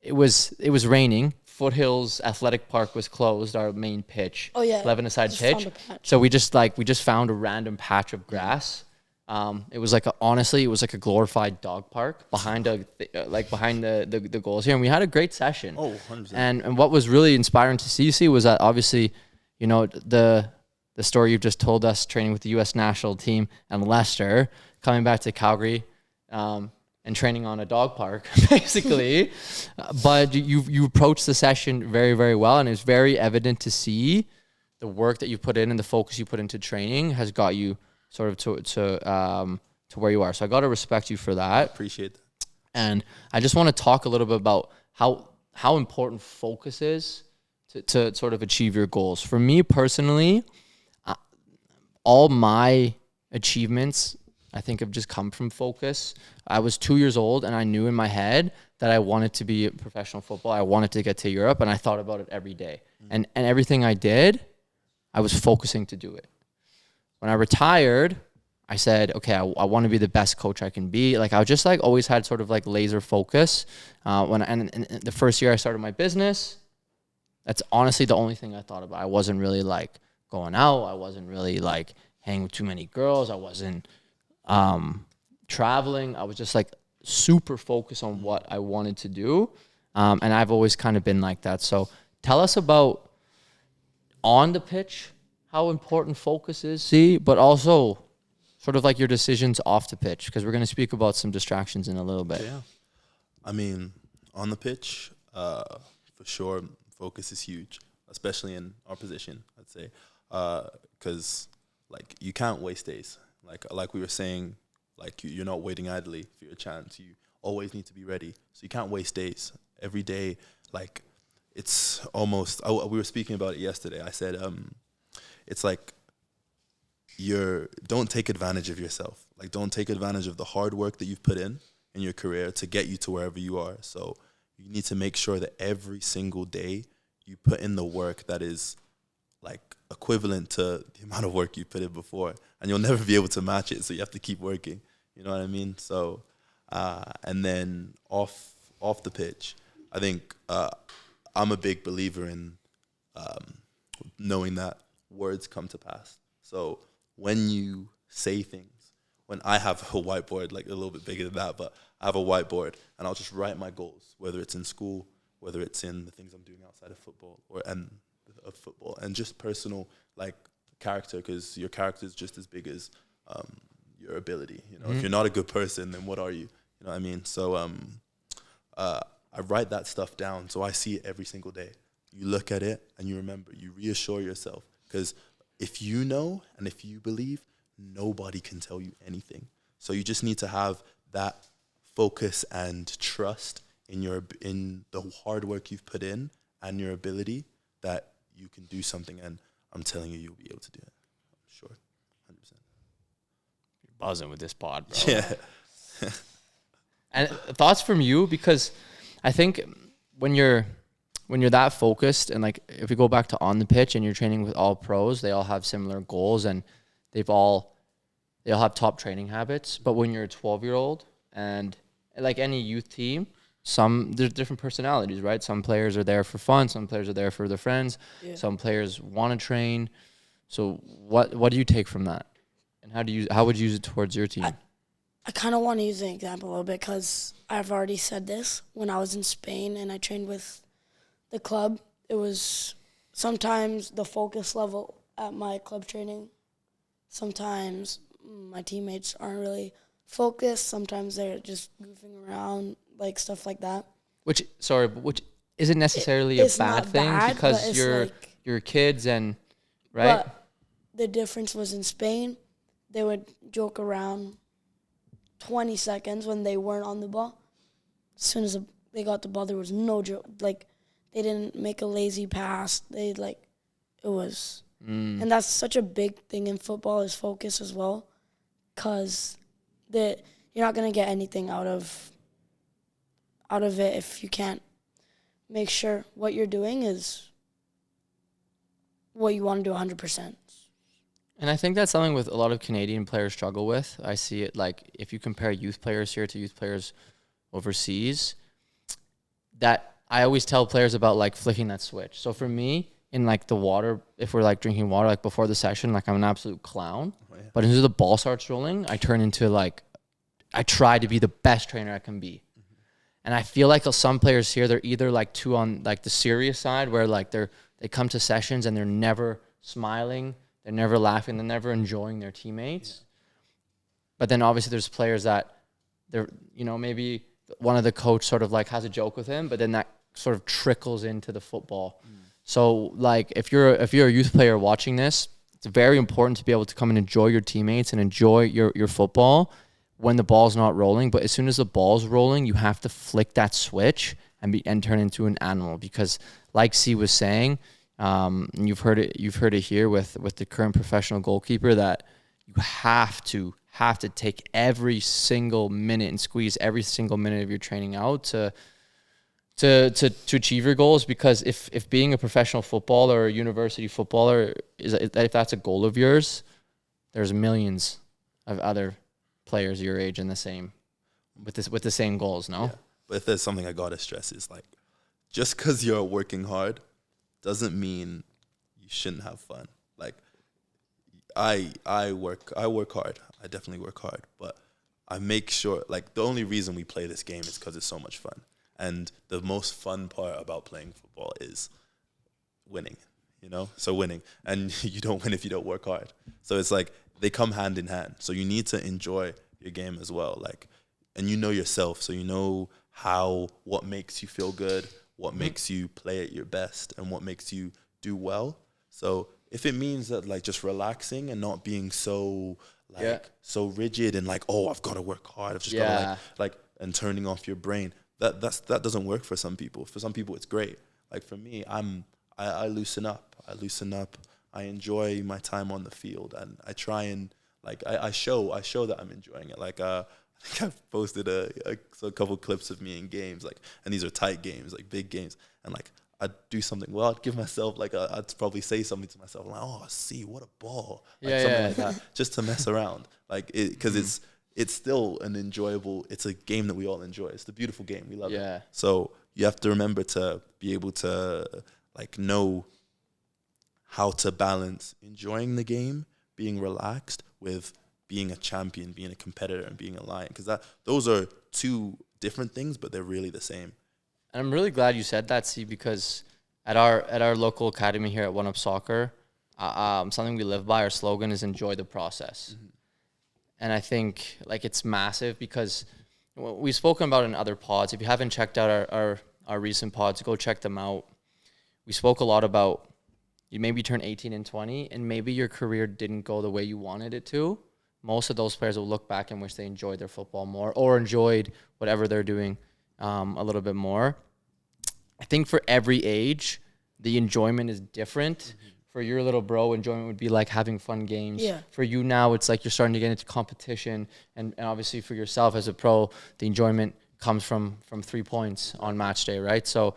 it was raining. Foothills Athletic Park was closed, our main pitch. Oh, yeah. 11-a-side Just pitch. found a patch. So we just found a random patch of grass. It was like a glorified dog park behind the goals here, and we had a great session. Oh, 100%. And what was really inspiring to see was that obviously, you know, the story you've just told us, training with the U.S. national team and Leicester, coming back to Calgary, and training on a dog park, basically. But you approached the session very, very well, and it's very evident to see the work that you put in and the focus you put into training has got you sort of to where you are. So I got to respect you for that. Appreciate that. And I just want to talk a little bit about how important focus is to sort of achieve your goals. For me personally, all my achievements, I think, have just come from focus. I was 2 years old and I knew in my head that I wanted to be a professional football. I wanted to get to Europe, and I thought about it every day. And everything I did, I was focusing to do it. When I retired, I said, okay, I want to be the best coach I can be. Like, I just like always had sort of like laser focus. And the first year I started my business, that's honestly the only thing I thought about. I wasn't really like going out. I wasn't really like hanging with too many girls. I wasn't traveling. I was just like super focused on what I wanted to do. And I've always kind of been like that. So tell us about on the pitch, how important focus is, but also sort of like your decisions off the pitch, because we're going to speak about some distractions in a little bit. Yeah. I mean, on the pitch, for sure, focus is huge, especially in our position, I'd say. Because, like, you can't waste days. Like we were saying, like, you're not waiting idly for your chance. You always need to be ready. So you can't waste days. Every day, like, it's almost, we were speaking about it yesterday. I said, it's like, don't take advantage of yourself. Like, don't take advantage of the hard work that you've put in your career to get you to wherever you are. So you need to make sure that every single day you put in the work that is like equivalent to the amount of work you put in before, and you'll never be able to match it. So you have to keep working. You know what I mean? So, and then off the pitch, I think I'm a big believer in knowing that words come to pass. So when you say things, when I have a whiteboard, like a little bit bigger than that, but I have a whiteboard and I'll just write my goals, whether it's in school, whether it's in the things I'm doing outside of football of football, and just personal like character, because your character is just as big as your ability. You know, if you're not a good person, then what are you? You know what I mean? So I write that stuff down, so I see it every single day. You look at it and you remember, you reassure yourself, because if you know and if you believe, nobody can tell you anything. So you just need to have that focus and trust in the hard work you've put in and your ability that you can do something, and I'm telling you, you'll be able to do it. I'm sure, 100%. You're buzzing with this pod, bro. Yeah. And thoughts from you, because I think when you're that focused, and like if we go back to on the pitch and you're training with all pros, they all have similar goals and they all have top training habits. But when you're a 12-year-old and like any youth team, there's different personalities, right? Some players are there for fun, some players are there for their friends, some players want to train. So what do you take from that, and how would you use it towards your team? I kind of want to use an example a little bit, because I've already said this. When I was in Spain and I trained with the club, it was sometimes the focus level at my club training. Sometimes my teammates aren't really focused. Sometimes they're just goofing around, like stuff like that. Which isn't necessarily a bad thing, because you're kids and right. But the difference was in Spain, they would joke around 20 seconds when they weren't on the ball. As soon as they got the ball, there was no joke. Like, they didn't make a lazy pass. It was. And that's such a big thing in football, is focus as well, because you're not going to get anything out of it if you can't make sure what you're doing is what you want to do 100%. And I think that's something with a lot of Canadian players struggle with. I see it like if you compare youth players here to youth players overseas, that I always tell players about like flicking that switch. So for me, in like the water, if we're like drinking water, like before the session, like I'm an absolute clown. Oh, yeah. But as soon as the ball starts rolling, I turn into I try to be the best trainer I can be. Mm-hmm. And I feel like some players here, they're either like too on like the serious side, where like they come to sessions and they're never smiling, they're never laughing, they're never enjoying their teammates. Yeah. But then obviously there's players that they're, maybe one of the coach sort of like has a joke with him, but then that sort of trickles into the football. So like if you're a youth player watching this, it's very important to be able to come and enjoy your teammates and enjoy your football when the ball's not rolling. But as soon as the ball's rolling, you have to flick that switch and turn into an animal, because like C was saying, you've heard it here with the current professional goalkeeper, that you have to take every single minute and squeeze every single minute of your training out to achieve your goals. Because if being a professional footballer or a university footballer if that's a goal of yours, there's millions of other players your age and with the same goals, no? Yeah. But if there's something I gotta stress, is like, just because you're working hard doesn't mean you shouldn't have fun. Like, I work hard. I definitely work hard, but I make sure, like, the only reason we play this game is because it's so much fun. And the most fun part about playing football is winning, So winning. And you don't win if you don't work hard. So it's like they come hand in hand. So you need to enjoy your game as well. Like, and you know yourself, so you know what makes you feel good, what makes you play at your best, and what makes you do well. So if it means that, like, just relaxing and not being so so rigid and like, oh, I've got to work hard, I've just got to like and turning off your brain, that doesn't work for some people. For some people it's great. Like for me, I loosen up. I enjoy my time on the field, and I try and like I show that I'm enjoying it. Like I think I've posted a couple clips of me in games, like, and these are tight games, like big games, and like I'd do something well, I'd give myself like I'd probably say something to myself like, oh, see, what a ball, like something like that, just to mess around, like it, because it's still an enjoyable. It's a game that we all enjoy. It's the beautiful game. We love it. So you have to remember to be able to like know how to balance enjoying the game, being relaxed, with being a champion, being a competitor, and being a lion, because those are two different things, but they're really the same. And I'm really glad you said that, see, because at our local academy here at One Up Soccer, something we live by, our slogan is enjoy the process. Mm-hmm. And I think like it's massive because we've spoken about it in other pods. If you haven't checked out our recent pods, go check them out. We spoke a lot about you maybe turn 18 and 20 and maybe your career didn't go the way you wanted it to. Most of those players will look back and wish they enjoyed their football more or enjoyed whatever they're doing a little bit more. I think for every age, the enjoyment is different. Mm-hmm. For your little bro, enjoyment would be like having fun games. Yeah. For you now, it's like you're starting to get into competition. And obviously for yourself as a pro, the enjoyment comes from 3 points on match day, right? So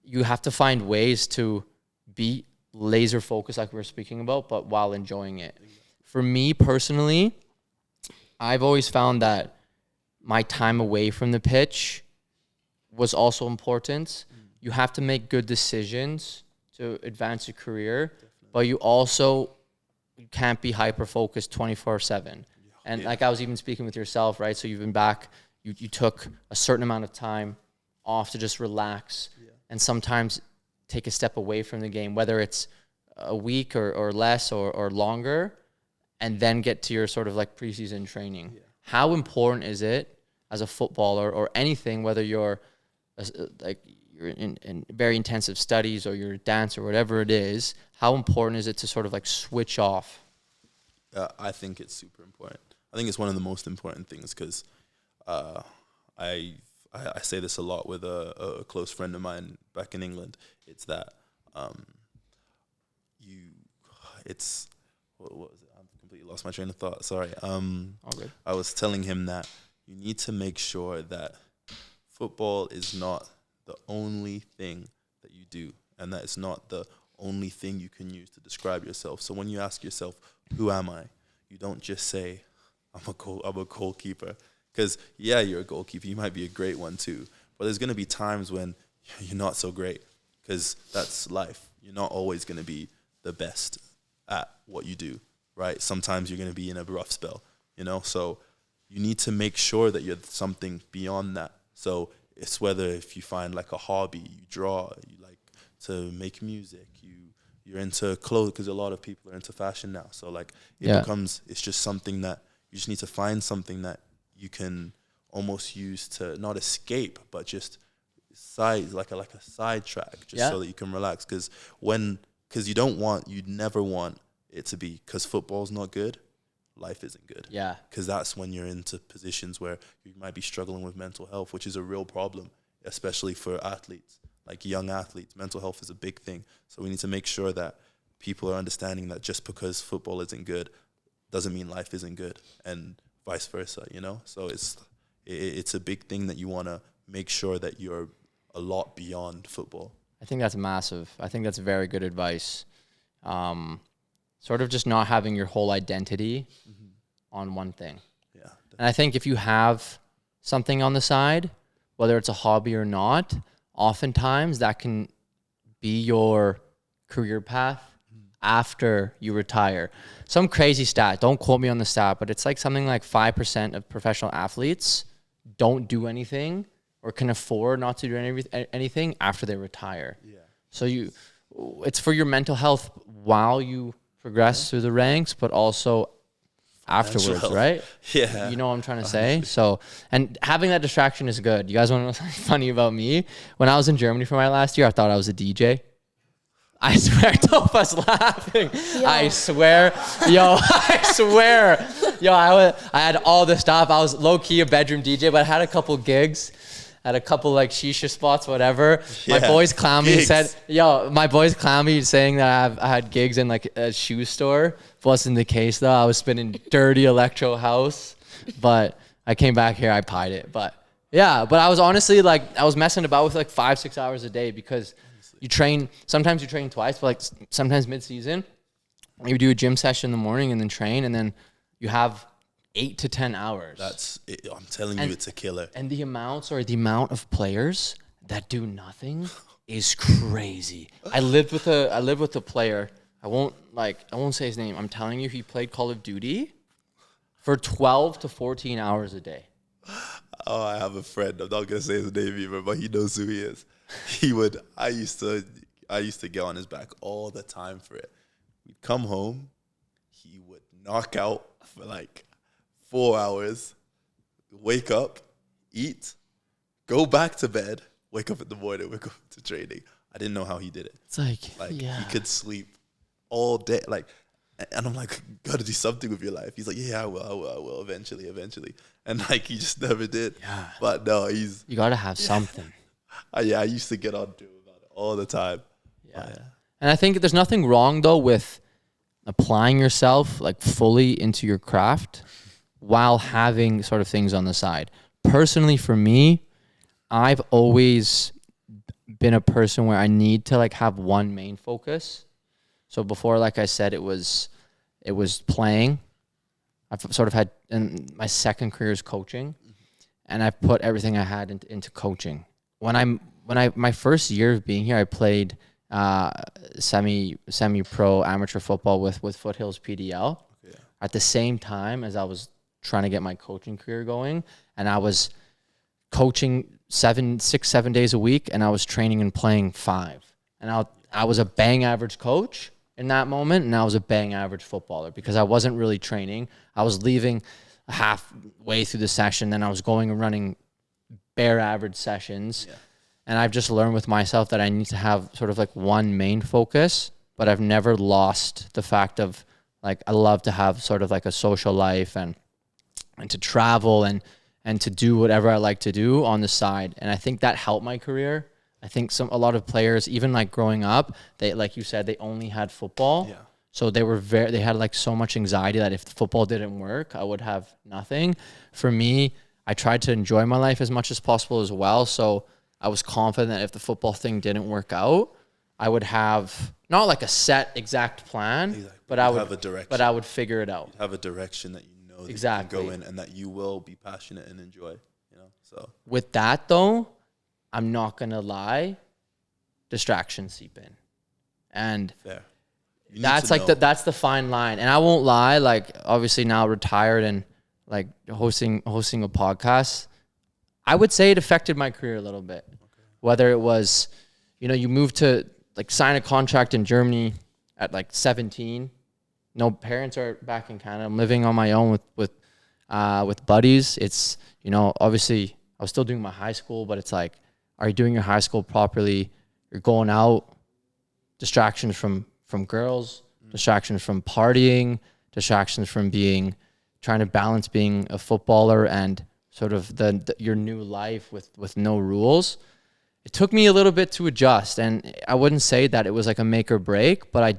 you have to find ways to be laser focused like we were speaking about, but while enjoying it. For me personally, I've always found that my time away from the pitch was also important. You have to make good decisions to advance your career, but you can't be hyper-focused 24/7. And like I was even speaking with yourself, right? So you've been back, you took a certain amount of time off to just relax and sometimes take a step away from the game, whether it's a week or less or longer, and then get to your sort of like preseason training. Yeah. How important is it as a footballer or anything, whether you're you're in very intensive studies or you're a dancer or whatever it is, how important is it to sort of like switch off? I think it's super important. I think it's one of the most important things because I say this a lot with a close friend of mine back in England. It's that what was it? I've completely lost my train of thought. Sorry. All good. I was telling him that you need to make sure that football is not the only thing that you do, and that it's not the only thing you can use to describe yourself. So when you ask yourself, who am I? You don't just say, I'm a goalkeeper. Because, yeah, you're a goalkeeper. You might be a great one too. But there's going to be times when you're not so great, because that's life. You're not always going to be the best at what you do, right? Sometimes you're going to be in a rough spell, So you need to make sure that you're something beyond that. So it's whether if you find like a hobby, you draw, you like to make music, you're into clothes, because a lot of people are into fashion now. So like it's just something that you just need to find something that you can almost use to not escape, but just like a side track, just so that you can relax. Because you'd never want it to be, because football's not good, life isn't good. Yeah. Because that's when you're into positions where you might be struggling with mental health, which is a real problem, especially for athletes, like young athletes. Mental health is a big thing. So we need to make sure that people are understanding that just because football isn't good doesn't mean life isn't good, and vice versa, So it's a big thing that you want to make sure that you're a lot beyond football. I think that's massive. I think that's very good advice. Sort of just not having your whole identity on one thing. Yeah. Definitely. And I think if you have something on the side, whether it's a hobby or not, oftentimes that can be your career path after you retire. Some crazy stat, don't quote me on the stat, but it's like something like 5% of professional athletes don't do anything or can afford not to do anything after they retire. Yeah. So it's for your mental health while you progress through the ranks, but also afterwards, right? Yeah. You know what I'm trying to say? So, and having that distraction is good. You guys want to know something funny about me? When I was in Germany for my last year, I thought I was a DJ. I swear, Topa's laughing. Yo. I swear. I had all this stuff. I was low-key a bedroom DJ, but I had a couple gigs. At a couple like shisha spots, whatever. Yeah. My boys clown me saying that I had gigs in like a shoe store. Wasn't the case though. I was spinning dirty electro house, but I came back here, I pied it. But I was honestly like, I was messing about with like 5-6 hours a day because, you train, sometimes you train twice, but like sometimes mid-season, you do a gym session in the morning and then train, and then you have 8 to 10 hours. That's it. I'm telling you, it's a killer. And the amount of players that do nothing is crazy. I lived with a player. I won't say his name. I'm telling you, he played Call of Duty for 12 to 14 hours a day. Oh, I have a friend. I'm not gonna say his name either, but he knows who he is. I used to get on his back all the time for it. We'd come home, he would knock out for like 4 hours, wake up, eat, go back to bed, wake up in the morning, wake up to training. I didn't know how he did it. It's like he could sleep all day. And I'm like, gotta do something with your life. He's like, yeah, I will, eventually. And like, he just never did. Yeah. But no, you gotta have something. I used to get on to him about it all the time. Yeah. And I think there's nothing wrong though with applying yourself like fully into your craft while having sort of things on the side. Personally, for me, I've always been a person where I need to like have one main focus. So before, like I said, it was playing. I've sort of had, and my second career is coaching, and I've put everything I had into coaching. My first year of being here, I played semi-pro amateur football with Foothills PDL at the same time as I was trying to get my coaching career going, and I was coaching 7 days a week, and I was training and playing 5. And I was a bang average coach in that moment, and I was a bang average footballer because I wasn't really training. I was leaving halfway through the session, then I was going and running bare average sessions. Yeah. And I've just learned with myself that I need to have sort of like one main focus, but I've never lost the fact of like, I love to have sort of like a social life and to travel and to do whatever I like to do on the side. And I think that helped my career. I think a lot of players, even like growing up, they, like you said, they only had football. Yeah. So they had like so much anxiety that if the football didn't work, I would have nothing. For me, I tried to enjoy my life as much as possible as well. So I was confident that if the football thing didn't work out, I would have not like a set exact plan, but I would have a direction. But I would figure it out. You'd have a direction that you know that exactly. you can go in and that you will be passionate and enjoy. You know, so with that though, I'm not gonna lie, distractions seep in, and that's like that's the fine line. And I won't lie, like obviously now retired and like hosting a podcast, I would say it affected my career a little bit. Okay. Whether it was, you moved to like sign a contract in Germany at like 17. No parents are back in Canada. I'm living on my own with buddies. It's, obviously I was still doing my high school, but it's like, are you doing your high school properly? You're going out, distractions from girls, distractions from partying, distractions from trying to balance being a footballer and sort of your new life with no rules. It took me a little bit to adjust, and I wouldn't say that it was like a make or break, but I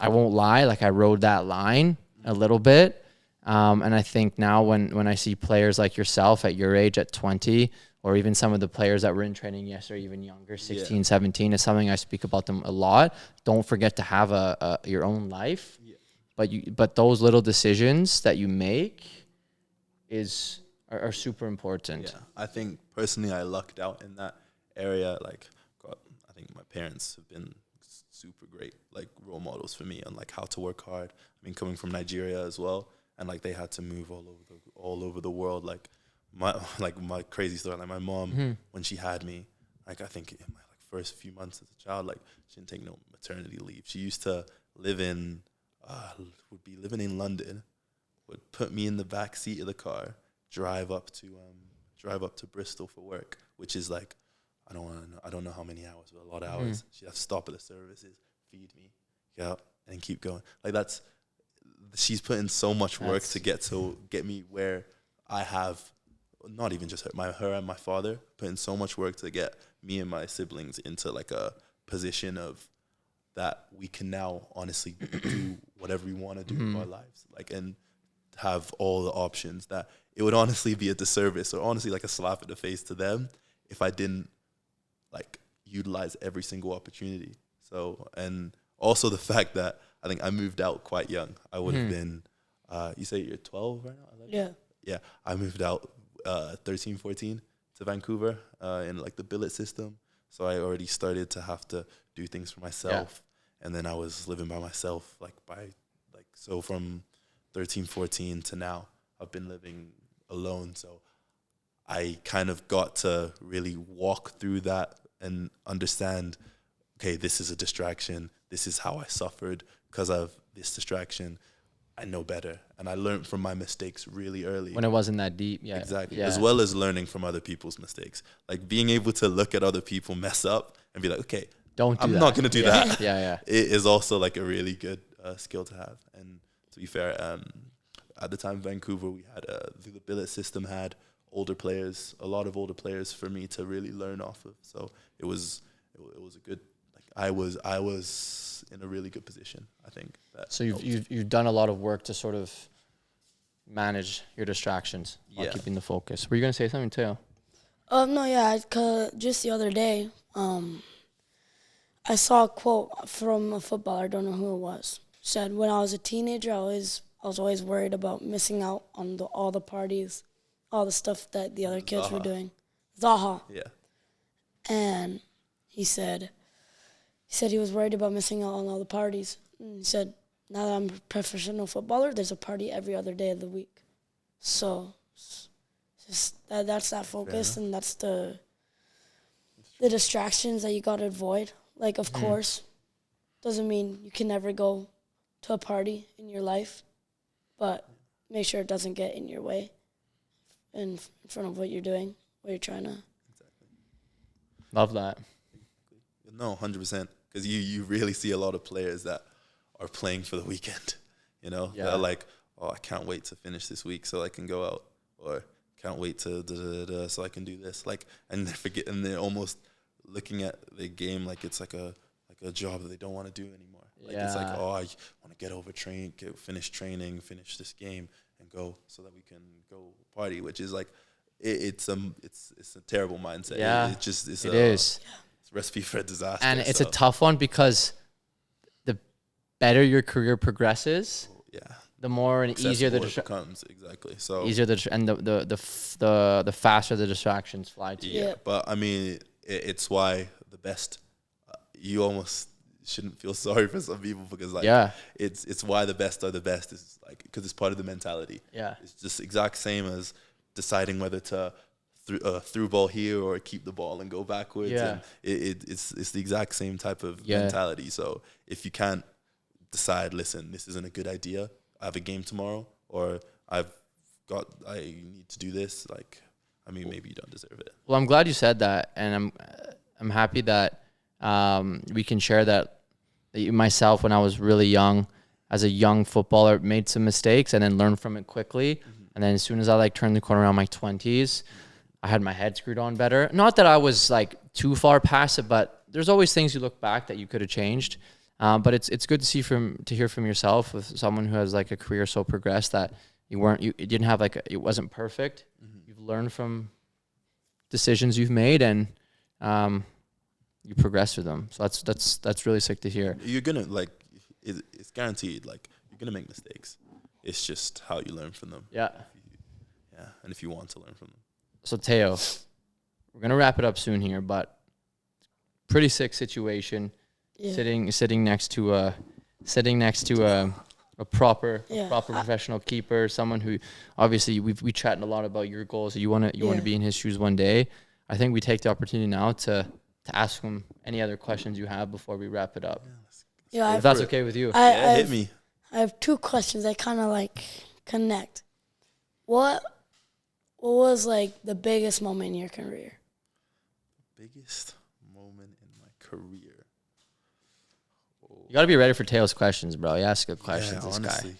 won't lie, like I rode that line a little bit. And I think now when I see players like yourself at your age at 20, or even some of the players that were in training yesterday, even younger, 16, 17, it's something I speak about them a lot. Don't forget to have your own life. Yeah. But those little decisions that you make are super important. Yeah, I think personally I lucked out in that area. Like, God, I think my parents have been super great, like role models for me on like how to work hard. I mean, coming from Nigeria as well, and like they had to move all over the world. Like my crazy story. Like my mom, when she had me, like I think in my like first few months as a child, like she didn't take no maternity leave. She used to living in London, would put me in the back seat of the car, drive up to Bristol for work, which is like, I don't know how many hours, but a lot of hours. She'd have to stop at the services, feed me, and keep going. Like she's put in so much work to get me where I have, not even just her and my father put in so much work to get me and my siblings into like a position of that we can now honestly do whatever we want to do with our lives, like, and have all the options. That it would honestly be a disservice or honestly like a slap in the face to them if I didn't like utilize every single opportunity. So, and also the fact that I think I moved out quite young. I would have been, you say you're 12 right now? Yeah. Yeah, I moved out 13, 14 to Vancouver in like the billet system. So I already started to have to do things for myself. And then I was living by myself, so from 13, 14 to now, I've been living alone. So I kind of got to really walk through that and understand, okay, this is a distraction. This is how I suffered because of this distraction. I know better. And I learned from my mistakes really early. When it wasn't that deep, yeah. Exactly. Yeah. As well as learning from other people's mistakes. Like being able to look at other people mess up and be like, okay, I'm not going to do that. Yeah. It is also like a really good skill to have. And to be fair, at the time, Vancouver, we had the billet system had a lot of older players for me to really learn off of. So it was a good, I was in a really good position, I think. So you've done a lot of work to sort of manage your distractions while keeping the focus. Were you going to say something, Teo? No, yeah, just the other day, I saw a quote from a footballer, I don't know who it was, said, when I was a teenager, I was always worried about missing out on all the parties, all the stuff that the other kids were doing. Zaha. Yeah. And he said he was worried about missing out on all the parties. And he said, now that I'm a professional footballer, there's a party every other day of the week. So just that's that focus, and that's the distractions that you got to avoid. Like, of course, doesn't mean you can never go to a party in your life, but make sure it doesn't get in your way in front of what you're doing, what you're trying to. Exactly. Love that. No, 100%. Because you really see a lot of players that are playing for the weekend, you know? Yeah. They're like, oh, I can't wait to finish this week so I can go out, or can't wait to so I can do this. Like, and they're almost looking at the game like it's like a job that they don't want to do anymore. Like it's like, oh, I want to get finish training, finish this game, and go so that we can go party. Which is like, it's a terrible mindset. Yeah, it is. It's a recipe for a disaster. And it's a tough one because the better your career progresses, the more and easier the becomes. Exactly. So easier and the faster the distractions fly to you. Yeah, but I mean, it's why the best. You almost shouldn't feel sorry for some people because it's why the best are the best is like because it's part of the mentality. Yeah, it's just exact same as deciding whether to through ball here or keep the ball and go backwards. Yeah, and it's the exact same type of mentality. So if you can't decide, listen, this isn't a good idea. I have a game tomorrow, or I need to do this. Like, I mean, maybe you don't deserve it. Well, I'm glad you said that, and I'm happy that we can share that myself when I was really young, as a young footballer, made some mistakes and then learned from it quickly. And then as soon as I turned the corner around my 20s, I had my head screwed on better. Not that I was too far past it, but there's always things you look back that you could have changed. But it's good to hear from yourself with someone who has a career so progressed that you didn't have it wasn't perfect. You've learned from decisions you've made and you progress through them. So that's really sick to hear. You're gonna it's guaranteed. You're gonna make mistakes. It's just how you learn from them. Yeah. And if you want to learn from them. So Teo, we're gonna wrap it up soon here, but pretty sick situation. Yeah. Sitting next to a proper professional keeper, someone who obviously we chatting a lot about your goals. You want to be in his shoes one day. I think we take the opportunity now to ask him any other questions you have before we wrap it up. If that's okay with you. Hit me. I have two questions that kind of connect. What was the biggest moment in your career? Biggest moment in my career. You got to be ready for Teo's questions, bro. He asks good questions, this honestly.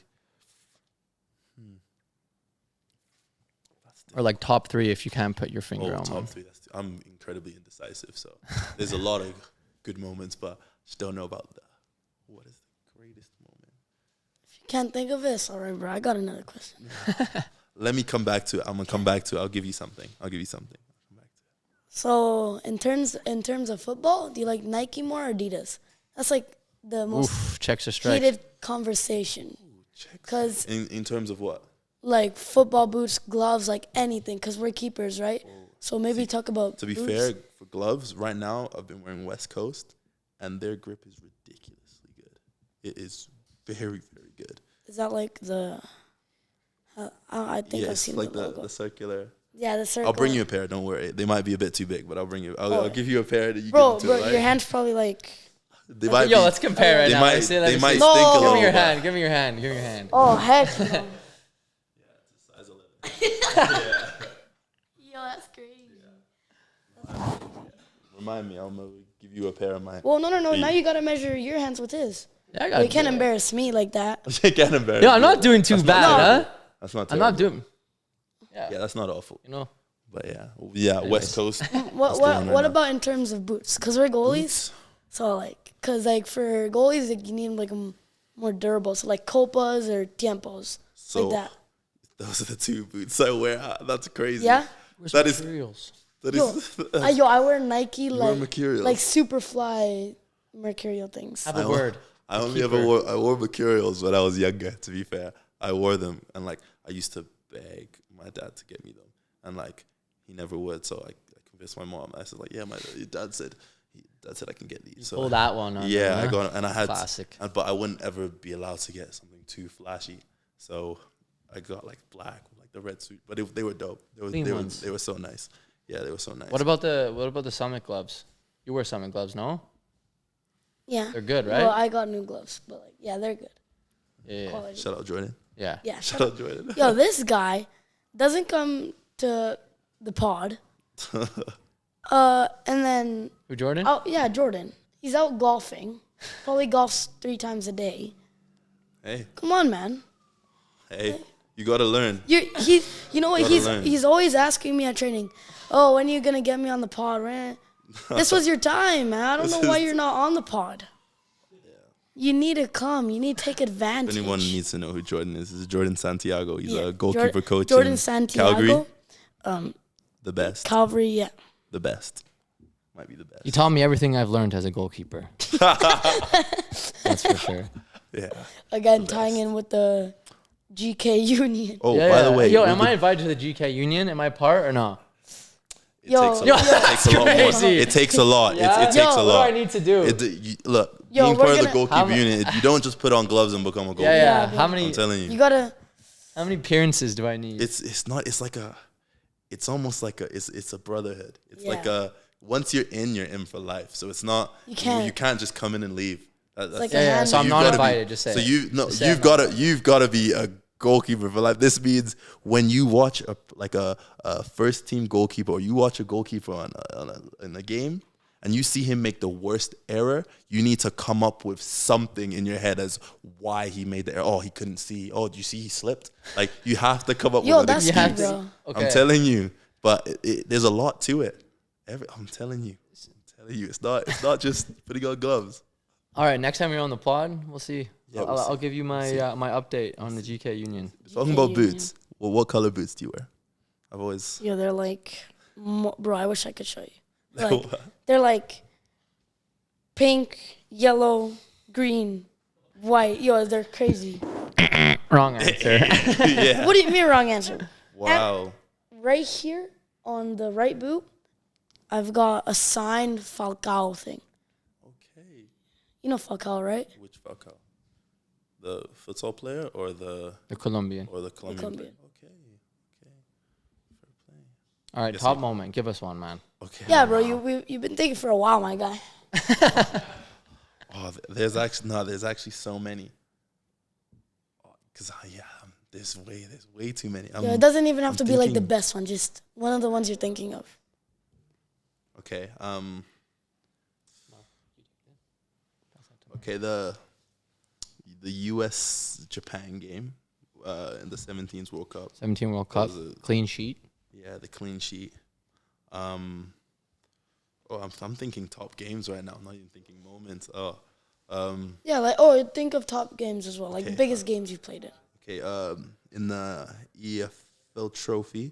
Guy. Or top 3 if you can't put your finger on top one. 3. I'm incredibly indecisive, so there's a lot of good moments, but just don't know about what is the greatest moment. If you can't think of this, all right, bro. I got another question. Let me come back to it. I'm gonna come back to it. I'll give you something. I'll come back to it. So in terms of football, do you like Nike more or Adidas? That's like the most checks or strikes. heated conversation. Because In terms of what? like football boots, gloves, like anything. Because we're keepers, right? So maybe talk about. To be boots. fair, for gloves, right now I've been wearing West Coast, and their grip is ridiculously good. It is very, very good. Is that like the? I think I've seen like the logo. the circular. Yeah, the circle. I'll bring you a pair. Don't worry. They might be a bit too big, but I'll bring you. I'll give you a pair that you Bro, give it to. Right? your hand's probably like. They might Yo, be, let's compare right they now. Might, Let's see, they might No. stink a Give little. me your but- hand. Give me your hand. Give me your hand. Oh heck. No. Size 11. Yo, that's crazy. Remind me. I'm gonna give you a pair of mine. Well, no. Feet. Now you gotta measure your hands with his. Yeah, I Well, you can't embarrass me like that. You can't embarrass. Yo, I'm me. not doing too bad, huh? That's not. I'm Terrible. not doing. Yeah, that's not awful. You know. But yeah, West Coast. What one right now. about in terms of boots? Cause we're goalies, so like, cause like for goalies, like, you need like more durable. So like copas or tiempos, So like that. those are the two boots I wear. That's crazy. Yeah. That is. Materials. That Yo, is. I wear Nike wear like Mercurials. Superfly Mercurial things. Have a word. I only ever wore Mercurials when I was younger. To be fair, I wore them, and like I used to beg my dad to get me them, and like he never would. So I convinced my mom. I said like, yeah, your dad said I can get these. So Pull that one on. yeah, them, I got, and I had Classic. but I wouldn't ever be allowed to get something too flashy. So I got like black, like the red suit. But they were dope. They were so nice. Yeah, they were so nice. What about the Summit gloves? You wear Summit gloves, no? Yeah, They're good, right? Well, I got new gloves, but like, yeah, they're good. Yeah. Quality. Shout out Jordan. Yeah. Yeah. Shout out Jordan. Yo, this guy doesn't come to the pod. And then Who, Jordan? oh yeah, Jordan. He's out golfing. Probably golfs 3 times a day. Hey, Come on, man. you gotta learn. You know what? Gotta learn. He's always asking me at training, oh, when are you gonna get me on the pod, man? This was your time, man. I don't know why you're not on the pod. You need to come. You need to take advantage. If anyone needs to know who Jordan is, this is Jordan Santiago. He's Yeah, a goalkeeper coach Jordan in Santiago. Calgary. The best. Calvary, yeah. The best. Might be the best. You taught me everything I've learned as a goalkeeper. That's for sure. Yeah. Again, tying in with the GK Union. Oh, Yeah, by yeah. the way, Yo, am I invited to the GK Union? Am I part or no? It Yo, takes a yo, lot. It takes a lot more. crazy. It takes a lot. Yeah? It takes Yo, a what do lot. I need to do? Look, Yo, being we're part of the gonna- goalkeeper How unit, you don't just put on gloves and become a goalkeeper. Yeah. Yeah, How bro. many I'm telling you. You gotta. how many appearances do I need? It's not. It's like a. It's almost like a. It's a brotherhood. It's Yeah. like a. Once you're in for life. So it's not. You can't- You can't just come in and leave. That's like yeah, yeah. hand- So I'm you've not gotta be- invited. Just say. So it. you've say I'm you've got to be a goalkeeper for life. This means when you watch a first team goalkeeper, or you watch a goalkeeper in a game, and you see him make the worst error, you need to come up with something in your head as why he made the error. Oh, he couldn't see. Oh, do you see he slipped? Like you have to come up Yo, with an that's You have excuse. deep, to. bro. Okay. I'm telling you, but there's a lot to it. I'm telling you, it's not just putting on gloves. All right. Next time you're on the pod, we'll see. Yeah, I'll, we'll see. I'll give you my my update on the GK Union. Talking about boots. Well, what color boots do you wear? I've always. Yo, they're like, bro. I wish I could show you. They're like pink, yellow, green, white. Yo, they're crazy. Wrong answer. Yeah. What do you mean wrong answer? Wow. Right here on the right boot, I've got a signed Falcao thing. Okay. You know Falcao, right? Which Falcao? The futsal player or the Colombian. Colombian? Colombian. Player? Okay. Fair play. All right. Yes, Top you- moment. Give us one, man. Okay. Yeah, bro. You've been thinking for a while, my guy. Oh, there's actually so many. Cause there's way too many. Yeah, it doesn't even have I'm to be like the thinking- best one. Just one of the ones you're thinking of. Okay. Okay. The U.S. Japan game in the 17th World Cup. 17 World Cup. was a- Clean sheet. Yeah, the clean sheet. I'm thinking top games right now. I'm not even thinking moments. Yeah, think of top games as well, like the Okay. biggest games you've played in. Okay. In the EFL Trophy,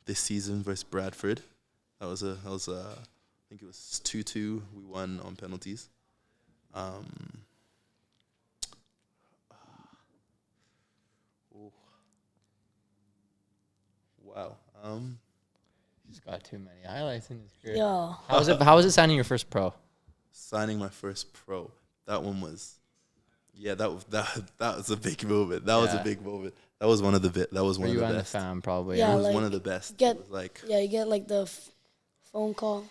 this season versus Bradford, That was I think it was 2-2. We won on penalties. Wow. He's got too many highlights in his career. Yo. How was it signing your first pro? Signing my first pro. That one was, that was a big moment. That was a big moment. That was one of the That was one Were of you the and the best. fam probably? Yeah, It was like, one of the best. Get, It was like you get like the phone call.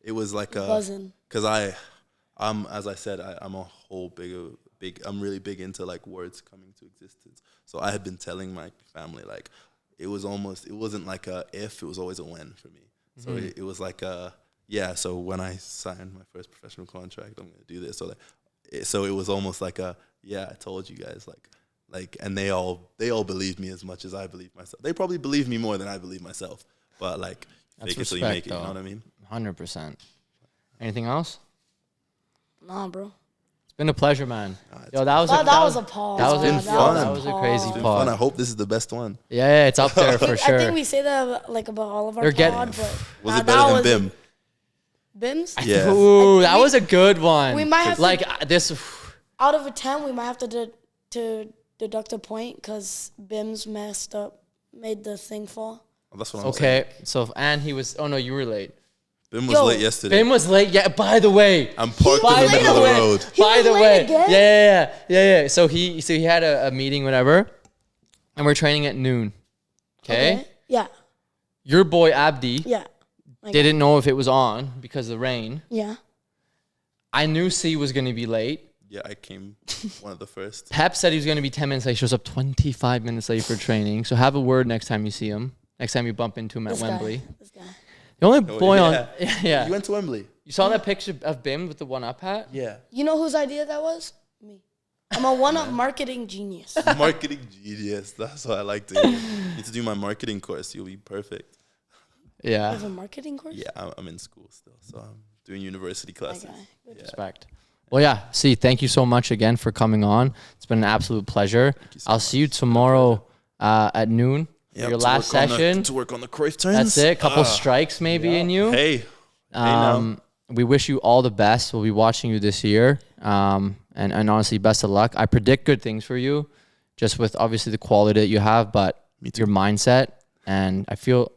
it was like Buzzing. because as I said, I'm a whole big. I'm really big into like words coming to existence. So I had been telling my family like it wasn't like a if, it was always a when for me. So it was like so when I signed my first professional contract, I'm gonna do this. So it was almost like I told you guys like, and they all believed me as much as I believed myself. They probably believe me more than I believe myself. But like, That's fake it till you respect, make it. though. You know what I mean? 100%. Anything else? Nah, bro. It's been a pleasure, man. It's Yo, that was a pause. That was been a fun. That was a crazy It's been pod. fun. I hope this is the best one. Yeah, it's up there for sure. I think we say that like about all of our You're getting- pod, but Was it better than BIM? Bim's? Yeah. Ooh, that was a good one. We might have to- like this. Out of a 10, we might have to deduct a point because Bim's made the thing fall. Oh, that's what I'm saying. Okay, so and he was. Oh no, you were late. BIM was Yo, late yesterday. Bim was late. Yeah. By the way. I'm parked was in the late middle of the again. road. He By was the late way. again? Yeah. So he had a meeting, whatever, and we're training at noon. Okay. Yeah. Your boy Abdi Yeah. didn't know if it was on because of the rain. Yeah. I knew C was going to be late. Yeah, I came one of the first. Pep said he was going to be 10 minutes late. Shows up 25 minutes late for training. So have a word next time you see him. Next time you bump into him at This Wembley. This guy. The only Oh, boy yeah. on... Yeah. You went to Wembley? You saw that picture of Bim with the one-up hat? Yeah. You know whose idea that was? Me. I'm a one-up marketing genius. Marketing genius. That's what I like to hear. You need to do my marketing course. You'll be perfect. You Yeah. have a marketing course? Yeah, I'm in school still. So I'm doing university That classes. guy. Good. Yeah. Respect. Well, yeah. See, thank you so much again for coming on. It's been an absolute pleasure. you so I'll much. see you tomorrow at noon for Yep, your to last work on the- session. to work on the Cruyff turns. That's it. Couple strikes maybe in you. Hey. We wish you all the best. We'll be watching you this year. And honestly, best of luck. I predict good things for you, just with obviously the quality that you have, but your mindset. And I feel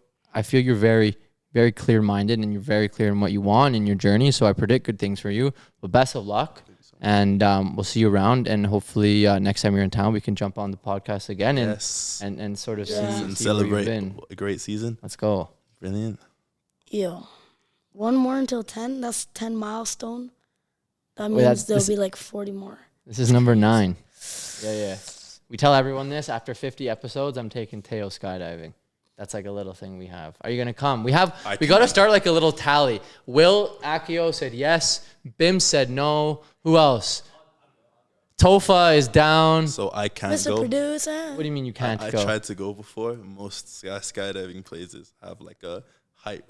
you're very, very clear-minded and you're very clear in what you want in your journey. So I predict good things for you. But best of luck. And we'll see you around. And hopefully next time you're in town, we can jump on the podcast again Yes. and sort of Yeah. see And where you've celebrate been. a great season. Let's go. Brilliant. Yo. One more until 10. That's 10 milestone. That Wait, means there'll this- be like 40 more. This is number 9. Yeah. We tell everyone this. After 50 episodes, I'm taking Teo skydiving. That's like a little thing we have. Are you going to come? We got to can. start like a little tally. Will Akio said yes. Bim said no. Who else? Tofa is down. So I can't Mr. go. Producer. What do you mean you can't I go? tried to go before. Most skydiving places have like a height.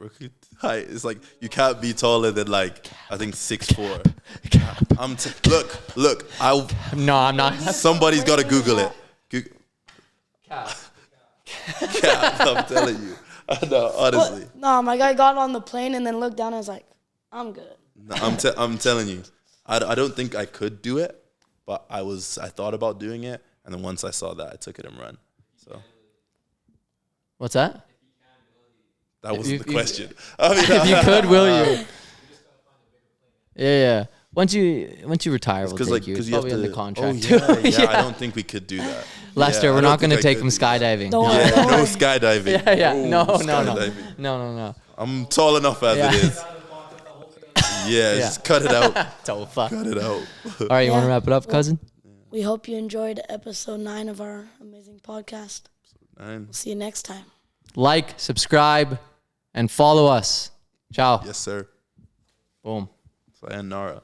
It's like you can't be taller than like I think 6'4". Look. No, I'm not. Somebody's got to Google it. Yeah, I'm telling you. No, honestly. No, my guy got on the plane and then looked down and was like, I'm good. No, I'm telling you. I don't think I could do it, but I thought about doing it, and then once I saw that, I took it and run. So What's that? that wasn't the you- question. I mean, If you could, will you? Yeah. Once you retire, we'll take you. It's you have probably to. in the contract Oh, too. yeah. I don't think we could do that. Lester, Yeah, we're I don't not going to think I take him could do that. skydiving. Don't worry, Yeah, don't no worry. skydiving. Yeah. No. skydiving. No. I'm tall enough as Yeah. it is. Yeah, just cut it out. Tofa. Cut it out. All right, you want to Yeah. wrap it up, cousin? We hope you enjoyed episode 9 of our amazing podcast. Nine. See you next time. Like, subscribe, and follow us. Ciao. Yes, sir. Boom. Sayonara.